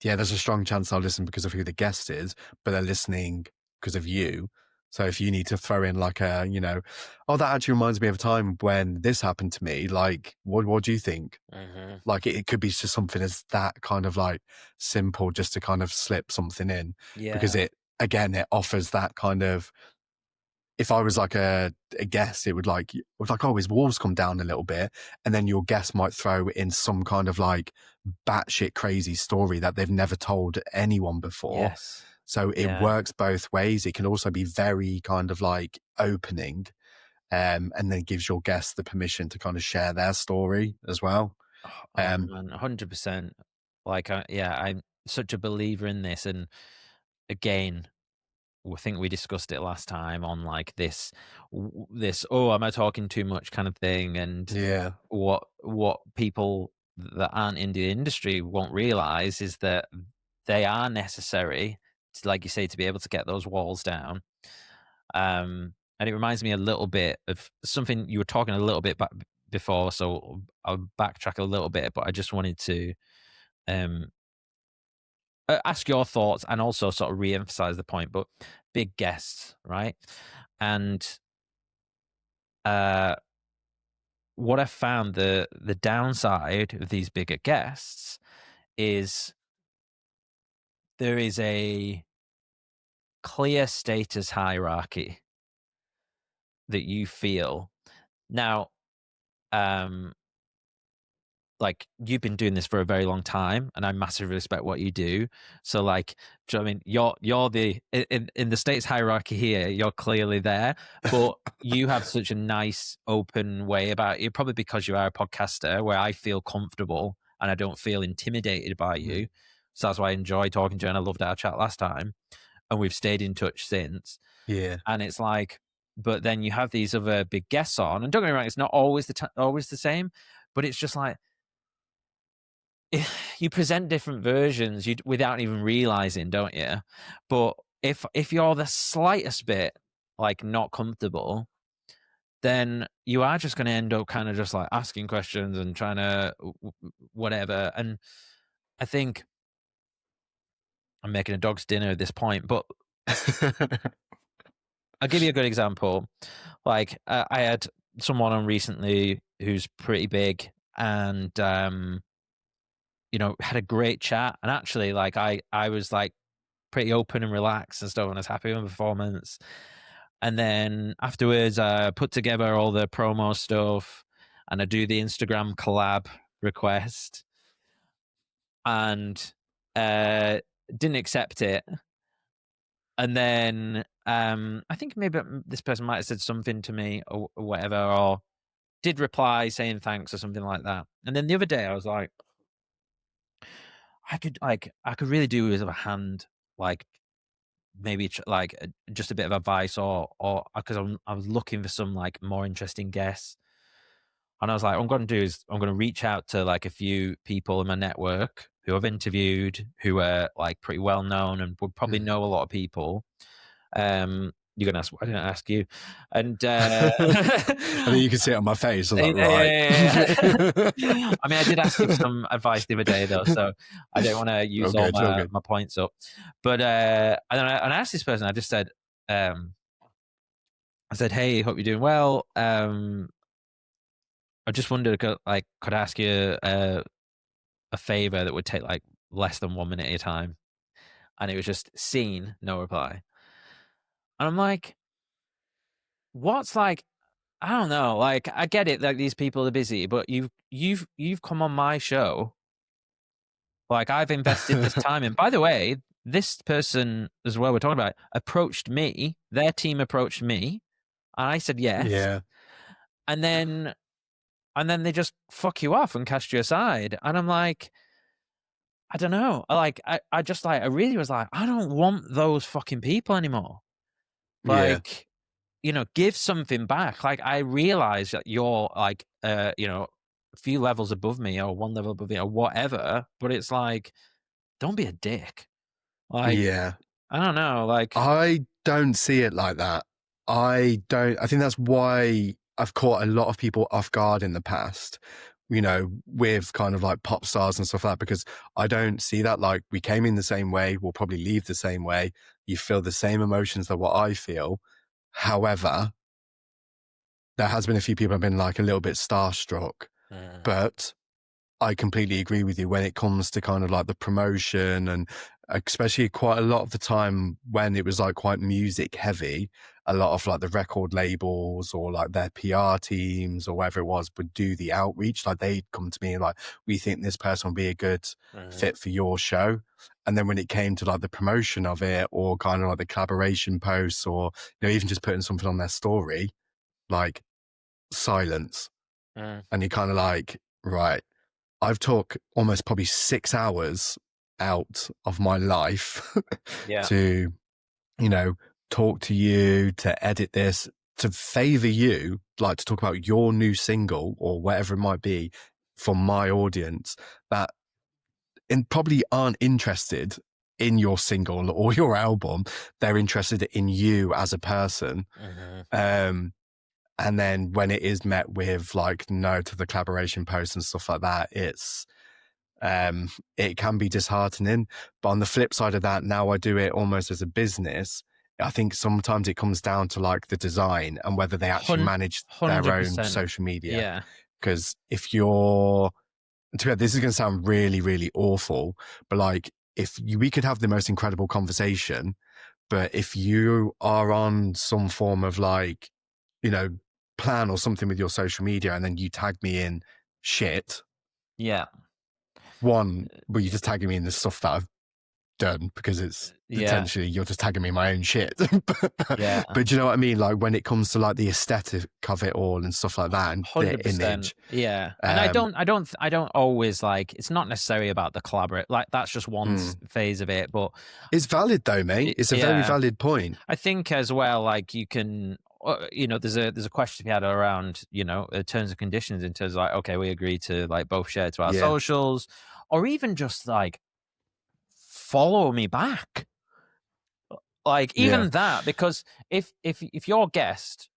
Yeah, there's a strong chance they'll listen because of who the guest is, but they're listening because of you. So if you need to throw in like a, you know, oh, that actually reminds me of a time when this happened to me. Like, what do you think? uh, Like it could be just something as that kind of like simple, just to kind of slip something in, because yeah, it, again, it offers that kind of, if I was like a guest, it would like, oh, his walls come down a little bit. And then your guest might throw in some kind of like batshit crazy story that they've never told anyone before. yes, So it yeah. works both ways. It can also be very kind of like opening, and then gives your guests the permission to kind of share their story as well. Oh Um, man, 100%. Like, yeah, I'm such a believer in this. And again, I think we discussed it last time on like this, oh, am I talking too much kind of thing. And yeah, what people that aren't in the industry won't realize is that they are necessary to, like you say, to be able to get those walls down. And it reminds me a little bit of something you were talking a little bit back before, so I'll backtrack a little bit, but I just wanted to um ask your thoughts and also sort of re-emphasize the point. But big guests, right? And uh what I found, the downside of these bigger guests is there is a clear status hierarchy that you feel. Now, like you've been doing this for a very long time, and I massively respect what you do. So like, do you know what I mean? You're the in the States hierarchy here, you're clearly there, but you have such a nice open way about you, probably because you are a podcaster where I feel comfortable and I don't feel intimidated by you. So that's why I enjoy talking to you, and I loved our chat last time, and we've stayed in touch since. Yeah. And it's like, but then you have these other big guests on, and don't get me wrong, it's not always always the same, but it's just like, you present different versions without even realizing, don't you? But if you're the slightest bit like not comfortable, then you are just going to end up kind of just like asking questions and trying to whatever. And I think I'm making a dog's dinner at this point, but I'll give you a good example. Like I had someone on recently who's pretty big, and had a great chat. And actually, like I was like pretty open and relaxed and stuff, and I was happy with my performance. And then afterwards, I put together all the promo stuff, and I do the Instagram collab request, and didn't accept it. And then I think maybe this person might have said something to me or whatever, or did reply saying thanks or something like that. And then the other day, I was like, I could really do with a hand, like maybe like just a bit of advice, or because I was looking for some like more interesting guests, and I was like, what I'm going to do is I'm going to reach out to like a few people in my network who I've interviewed, who are like pretty well known and would probably know a lot of people. You're gonna ask, I didn't ask you, and I think you can see it on my face. I'm like, right. yeah. I mean, I did ask you for some advice the other day though, so I don't want to use all my points up. But and I asked this person, I just said, I said, hey, hope you're doing well. I just wondered, could I ask you a favor that would take like less than 1 minute at a time? And it was just seen, no reply. And I'm like, what's like, I don't know. Like, I get it. Like, these people are busy, but you've come on my show. Like, I've invested this time in. By the way, this person as well we're talking about approached me. Their team approached me, and I said yes. Yeah. And then they just fuck you off and cast you aside. And I'm like, I don't know. Like, I just like, I really was like, I don't want those fucking people anymore. Like, give something back. Like, I realize that you're like, a few levels above me or one level above me or whatever, but it's like, don't be a dick. Like, yeah. I don't know. Like, I don't see it like that. I think that's why I've caught a lot of people off guard in the past, with kind of like pop stars and stuff like that, because I don't see that. Like, we came in the same way, we'll probably leave the same way. You feel the same emotions that what I feel. However, there has been a few people have been like a little bit starstruck, but I completely agree with you when it comes to kind of like the promotion, and especially quite a lot of the time when it was like quite music heavy, a lot of like the record labels or like their PR teams or whatever it was would do the outreach. Like, they'd come to me and like, we think this person will be a good fit for your show. And then when it came to like the promotion of it, or kind of like the collaboration posts, or, even just putting something on their story, like, silence. And you're kind of like, right, I've took almost probably 6 hours out of my life to, talk to you, to edit this, to favor you, like to talk about your new single or whatever it might be for my audience that probably aren't interested in your single or your album. They're interested in you as a person. And then when it is met with like no to the collaboration posts and stuff like that, it can be disheartening. But on the flip side of that, now I do it almost as a business. I think sometimes it comes down to like the design and whether they actually manage their own social media. Yeah. Because this is going to sound really, really awful, but like, we could have the most incredible conversation, but if you are on some form of like, plan or something with your social media and then you tag me in shit, Yeah. one, well, you're just tagging me in the stuff that I've done because it's Yeah. potentially you're just tagging me in my own shit. Yeah. But do you know what I mean? Like when it comes to like the aesthetic of it all and stuff like that and the 100%. image, Yeah. And I don't always like, it's not necessarily about the collaborate. Like that's just one phase of it, but it's valid though, mate. It's a very yeah. valid point. I think as well, like you can, there's a question to be had around, terms and conditions in terms of like, okay, we agree to like both share to our Yeah. socials, or even just like follow me back. Like even Yeah. that, because if your guest,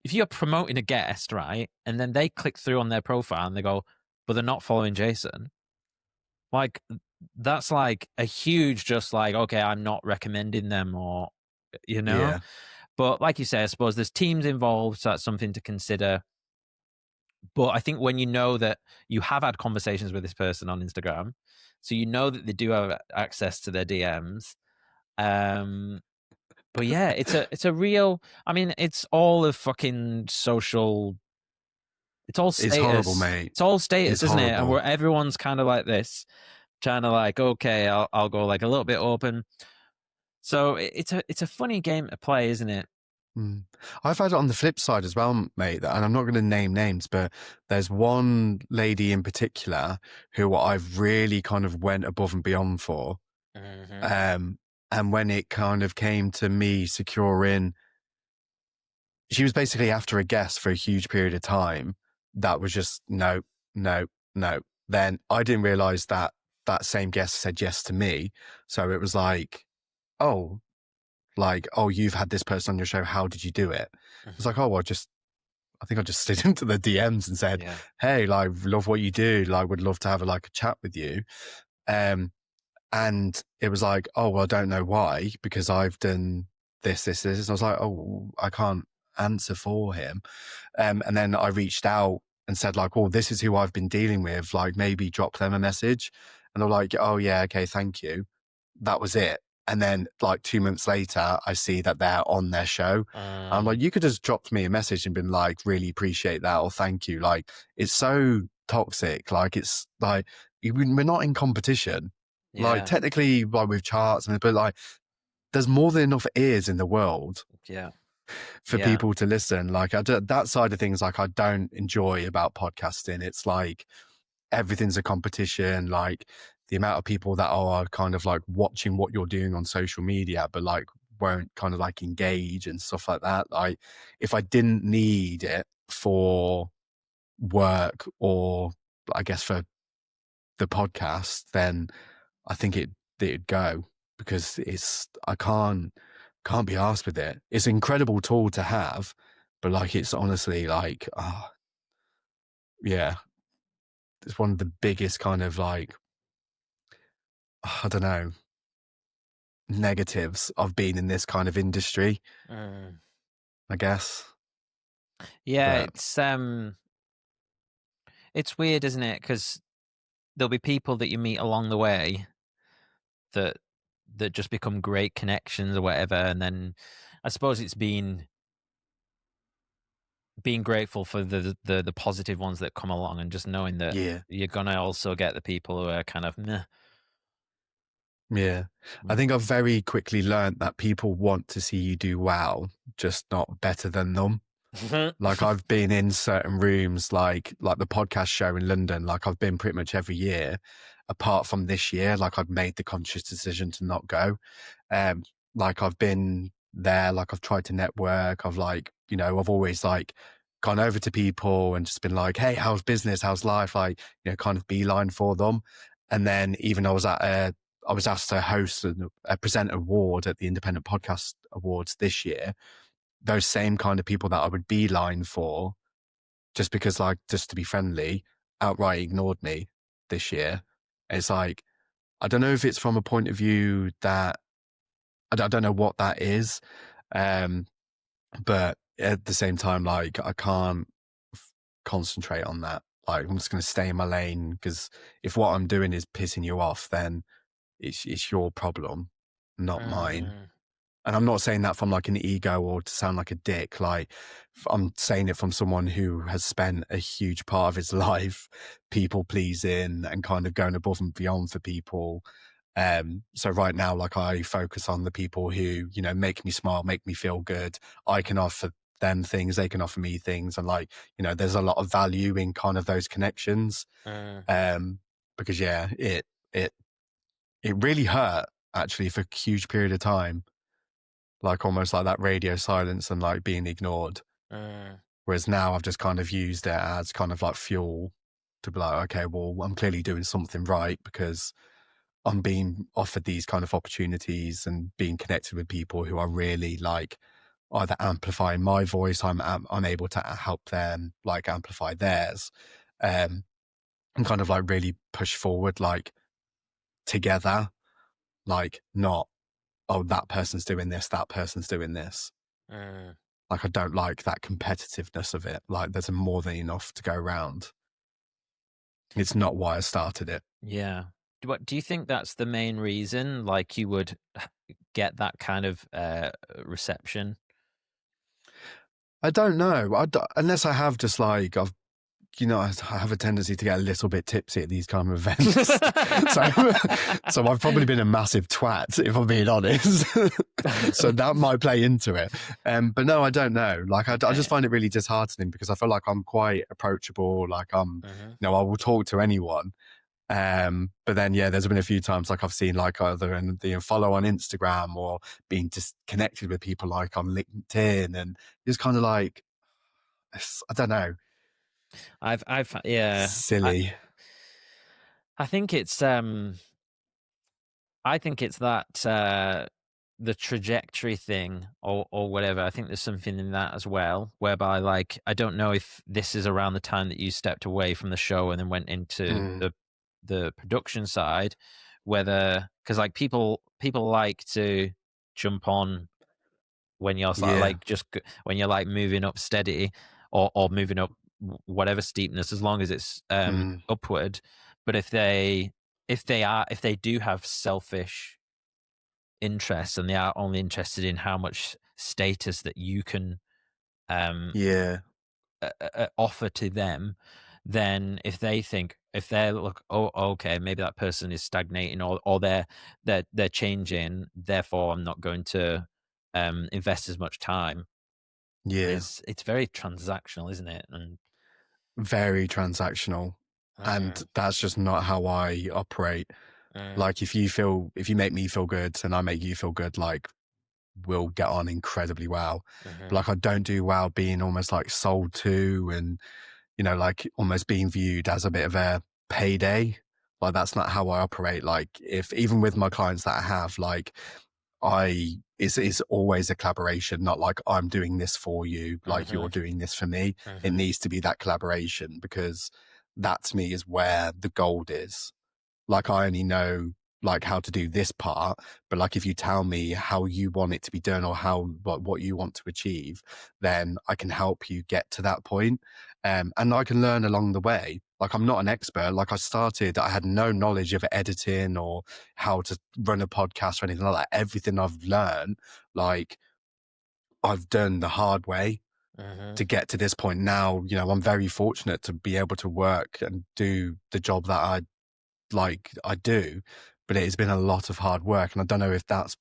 if you're promoting a guest, right, and then they click through on their profile and they go, but they're not following Jason, like that's like a huge, just like, okay, I'm not recommending them, or Yeah. But like you say, I suppose there's teams involved, so that's something to consider. But I think when you know that you have had conversations with this person on Instagram, so you know that they do have access to their DMs. But yeah, it's a real. I mean, it's all a fucking social. It's all It's horrible, status. mate. It's all status, It's isn't it? And horrible. where everyone's kind of like this, trying to like, okay, I'll go like a little bit open. So it's a funny game to play, isn't it? I've had it on the flip side as well, mate, and I'm not going to name names, but there's one lady in particular who I've really kind of went above and beyond for. Mm-hmm. And when it kind of came to me securing, she was basically after a guest for a huge period of time. That was just no, no, no. Then I didn't realize that that same guest said yes to me. So it was like, oh, you've had this person on your show. How did you do it? It's like, oh, I think I just slid into the DMs and said, Yeah. hey, like, love what you do. Like, would love to have a chat with you. And it was like, oh, well, I don't know why, because I've done this. And I was like, oh, I can't answer for him. And then I reached out and said like, oh, this is who I've been dealing with. Like maybe drop them a message. And they're like, oh yeah, okay, thank you. That was it. And then like 2 months later, I see that they're on their show. I'm like, you could just dropped me a message and been like, really appreciate that or thank you. Like it's so toxic. Like it's like we're not in competition. Like Yeah. technically, like with charts, but like there's more than enough ears in the world Yeah. for Yeah. people to listen. Like that side of things, like I don't enjoy about podcasting. It's like everything's a competition. Like the amount of people that are kind of like watching what you're doing on social media, but like won't kind of like engage and stuff like that. Like if I didn't need it for work or I guess for the podcast, then I think it'd go because I can't be arsed with it. It's an incredible tool to have, but like it's honestly like yeah, it's one of the biggest kind of like I don't know negatives of being in this kind of industry, I guess. Yeah, But it's weird, isn't it? Because there'll be people that you meet along the way that just become great connections or whatever, and then I suppose it's being grateful for the positive ones that come along, and just knowing that yeah, you're gonna also get the people who are kind of meh. yeah, I think I've very quickly learned that people want to see you do well, just not better than them. Like I've been in certain rooms, like the podcast show in London. Like I've been pretty much every year, apart from this year. Like I've made the conscious decision to not go. Like I've been there. Like I've tried to network. I've like I've always like gone over to people and just been like, hey, how's business? How's life? Like kind of beeline for them. And then even I was asked to host a present award at the Independent Podcast Awards this year. Those same kind of people that I would beeline for just because just to be friendly, outright ignored me this year. It's like, I don't know if it's from a point of view that I don't know what that is. But at the same time, like I can't concentrate on that. Like I'm just going to stay in my lane because if what I'm doing is pissing you off, then it's your problem, not mine. And I'm not saying that from like an ego or to sound like a dick. Like, I'm saying it from someone who has spent a huge part of his life people pleasing and kind of going above and beyond for people. So right now, like, I focus on the people who, you know, make me smile, make me feel good. I can offer them things, they can offer me things. And like, you know, there's a lot of value in kind of those connections. Because yeah, it really hurt actually for a huge period of time, like almost like that radio silence and like being ignored. Whereas now I've just kind of used it as kind of like fuel to be like, okay, well, I'm clearly doing something right because I'm being offered these kind of opportunities and being connected with people who are really like either amplifying my voice, I'm able to help them like amplify theirs, and kind of like really push forward like together, like not, oh, that person's doing this, that person's doing this. Like, I don't like that competitiveness of it. Like, there's more than enough to go around. It's not why I started it. Yeah. What do you think that's the main reason? Like, you would get that kind of reception? I don't know. Unless I have just like, you know, I have a tendency to get a little bit tipsy at these kind of events. so I've probably been a massive twat, if I'm being honest. So that might play into it. But no, I don't know. Like, I just find it really disheartening because I feel like I'm quite approachable. Like, you know, I will talk to anyone. But then, yeah, there's been a few times like I've seen like either follow on Instagram or being disconnected with people like on LinkedIn, and just kind of like, I don't know. Yeah. Silly. I think it's that the trajectory thing or whatever. I think there's something in that as well, whereby like I don't know if this is around the time that you stepped away from the show and then went into the production side, whether because like people like to jump on when you're sort of Yeah. like when you're like moving up steady or moving up whatever steepness, as long as it's upward. But if they do have selfish interests and they are only interested in how much status that you can Yeah. offer to them, then if they look, oh, okay, maybe that person is stagnating or they're changing, therefore I'm not going to invest as much time. Yeah. It's very transactional, isn't it? And Very transactional. And that's just not how I operate. Like, if you make me feel good and I make you feel good, like, we'll get on incredibly well. But like, I don't do well being almost like sold to and, you know, like almost being viewed as a bit of a payday. Like, that's not how I operate. Like, if even with my clients that I have, like, it's always a collaboration, not like I'm doing this for you, like you're doing this for me. It needs to be that collaboration because that to me is where the gold is. Like, I only know like how to do this part, but like if you tell me how you want it to be done or how what you want to achieve, then I can help you get to that point. And I can learn along the way. Like, I'm not an expert. Like, I had no knowledge of editing or how to run a podcast or anything like that. Everything I've learned, like, I've done the hard way to get to this point. Now, you know, I'm very fortunate to be able to work and do the job that I do, but it has been a lot of hard work. And I don't know if that's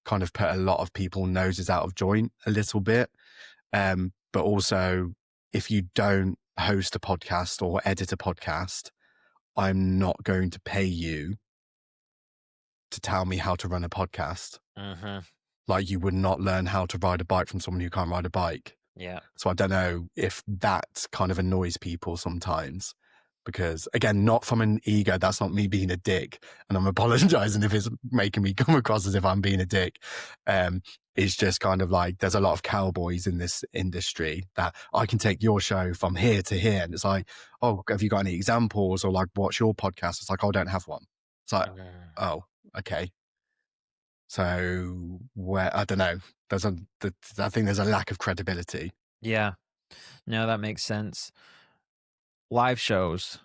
kind of put a lot of people's noses out of joint a little bit. But also, if you don't host a podcast or edit a podcast, I'm not going to pay you to tell me how to run a podcast. Like, you would not learn how to ride a bike from someone who can't ride a bike. yeah. So I don't know if that kind of annoys people sometimes. Because again, not from an ego, that's not me being a dick. And I'm apologizing if it's making me come across as if I'm being a dick. It's just kind of like, there's a lot of cowboys in this industry that I can take your show from here to here. And it's like, oh, have you got any examples? Or like, what's your podcast? It's like, oh, I don't have one. It's like, oh, okay. So I don't know. I think there's a lack of credibility. Yeah. No, that makes sense. Live shows.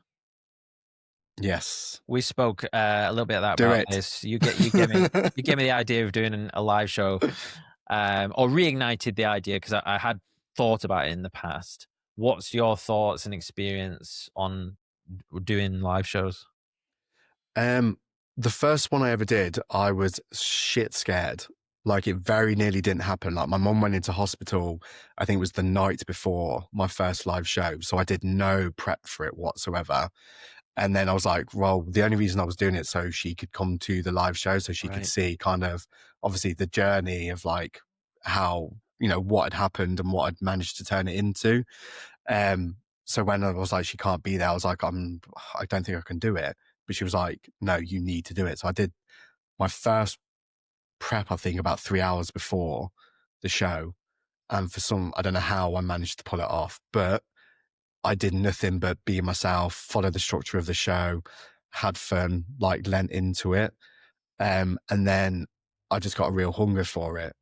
Yes. We spoke a little bit Do about it. this. You gave me the idea of doing a live show, or reignited the idea, because I had thought about it in the past. What's your thoughts and experience on doing live shows? The first one I ever did, I was shit scared. Like, it very nearly didn't happen. Like, my mum went into hospital, I think it was the night before my first live show. So I did no prep for it whatsoever. And then I was like, well, the only reason I was doing it so she could come to the live show, so she could Right. see kind of obviously the journey of like how, what had happened and what I'd managed to turn it into. So when I was like, she can't be there, I was like, I don't think I can do it. But she was like, no, you need to do it. So I did my first prep, I think about 3 hours before the show. And for I don't know how I managed to pull it off, but I did nothing but be myself, follow the structure of the show, had fun, like lent into it. And then I just got a real hunger for it.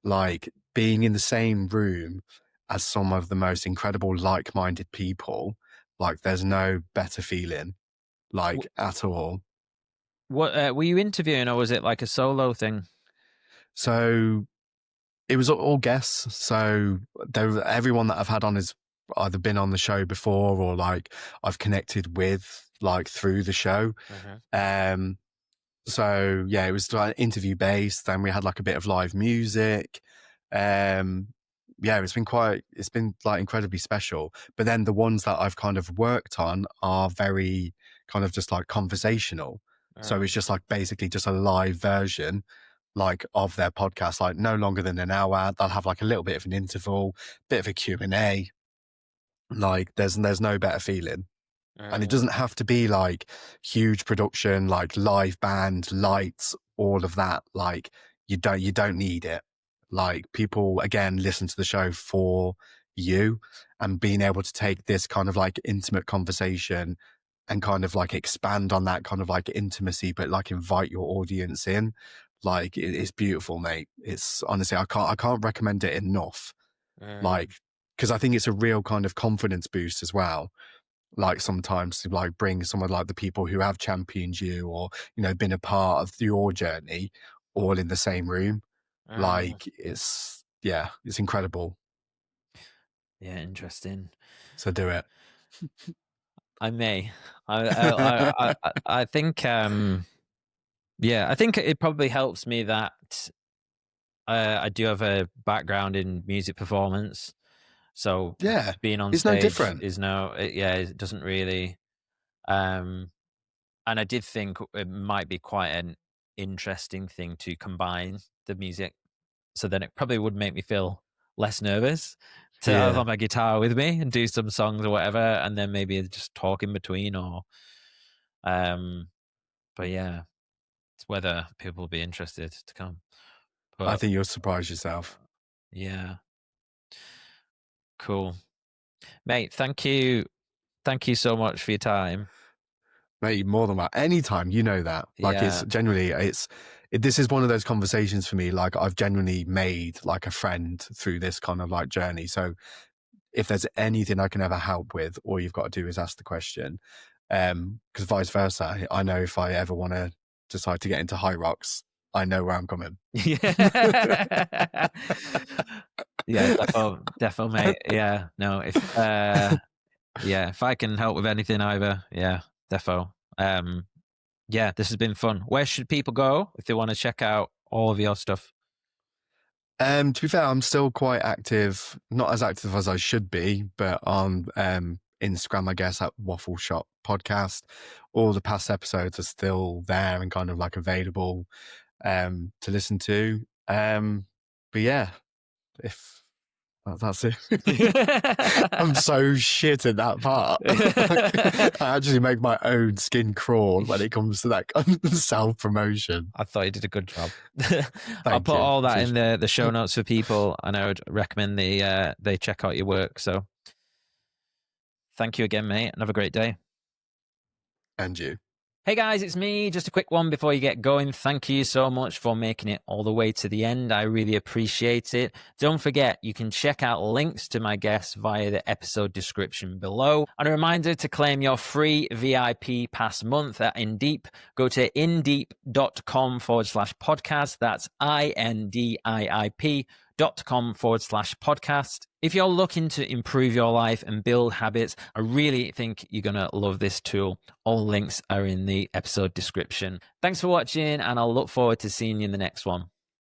Like being in the same room as some of the most incredible, like-minded people, like there's no better feeling, like at all. What were you interviewing, or was it like a solo thing? So it was all guests. So everyone that I've had on has either been on the show before or like I've connected with like through the show. Um, so yeah, it was like interview based. Then we had like a bit of live music. Yeah, it's been like incredibly special. But then the ones that I've kind of worked on are very kind of just like conversational. So it's just like basically just a live version like of their podcast, like no longer than an hour. They'll have like a little bit of an interval, bit of a Q&A. Like there's no better feeling. And it doesn't have to be like huge production, like live band, lights, all of that. Like you don't need it. Like people again listen to the show for you, and being able to take this kind of like intimate conversation and kind of like expand on that kind of like intimacy, but like invite your audience in. Like it's beautiful, mate. It's honestly, I can't recommend it enough. Like, because I think it's a real kind of confidence boost as well. Like sometimes to like bring someone like the people who have championed you or, been a part of your journey all in the same room. Like it's incredible. Yeah, interesting. So do it. I may. I think. Yeah, I think it probably helps me that I do have a background in music performance, so Yeah. being on It's no stage different. is it doesn't really. Um, and I did think it might be quite an interesting thing to combine the music, so then it probably would make me feel less nervous to have Yeah. my guitar with me and do some songs or whatever, and then maybe just talk in between, or but yeah, it's whether people will be interested to come. I But think you'll surprise yourself. yeah, cool, mate. Thank you so much for your time. Mate, more than that. Anytime, that. Like Yeah. this is one of those conversations for me. Like I've genuinely made like a friend through this kind of like journey. So if there's anything I can ever help with, all you've got to do is ask the question. Because vice versa, I know if I ever want to decide to get into high rocks, I know where I'm coming. Yeah. Yeah, defo, mate. Yeah, no, if I can help with anything either, yeah, defo. Yeah, this has been fun. Where should people go if they want to check out all of your stuff? To be fair, I'm still quite active, not as active as I should be, but on Instagram, I guess, at Waffle Shop Podcast. All the past episodes are still there and kind of like available to listen to. But yeah, if that's it. I'm so shit at that part. I actually make my own skin crawl when it comes to that kind of self-promotion. I thought you did a good job. I'll Thank put you. all that in the show notes for people, and I would recommend they check out your work. So thank you again, mate, and have a great day. And you. Hey guys, it's me. Just a quick one before you get going. Thank you so much for making it all the way to the end. I really appreciate it. Don't forget, you can check out links to my guests via the episode description below. And a reminder to claim your free VIP pass month at InDeep. Go to indeep.com/podcast. That's INDIIP.com/podcast. If you're looking to improve your life and build habits, I really think you're going to love this tool. All links are in the episode description. Thanks for watching, and I'll look forward to seeing you in the next one.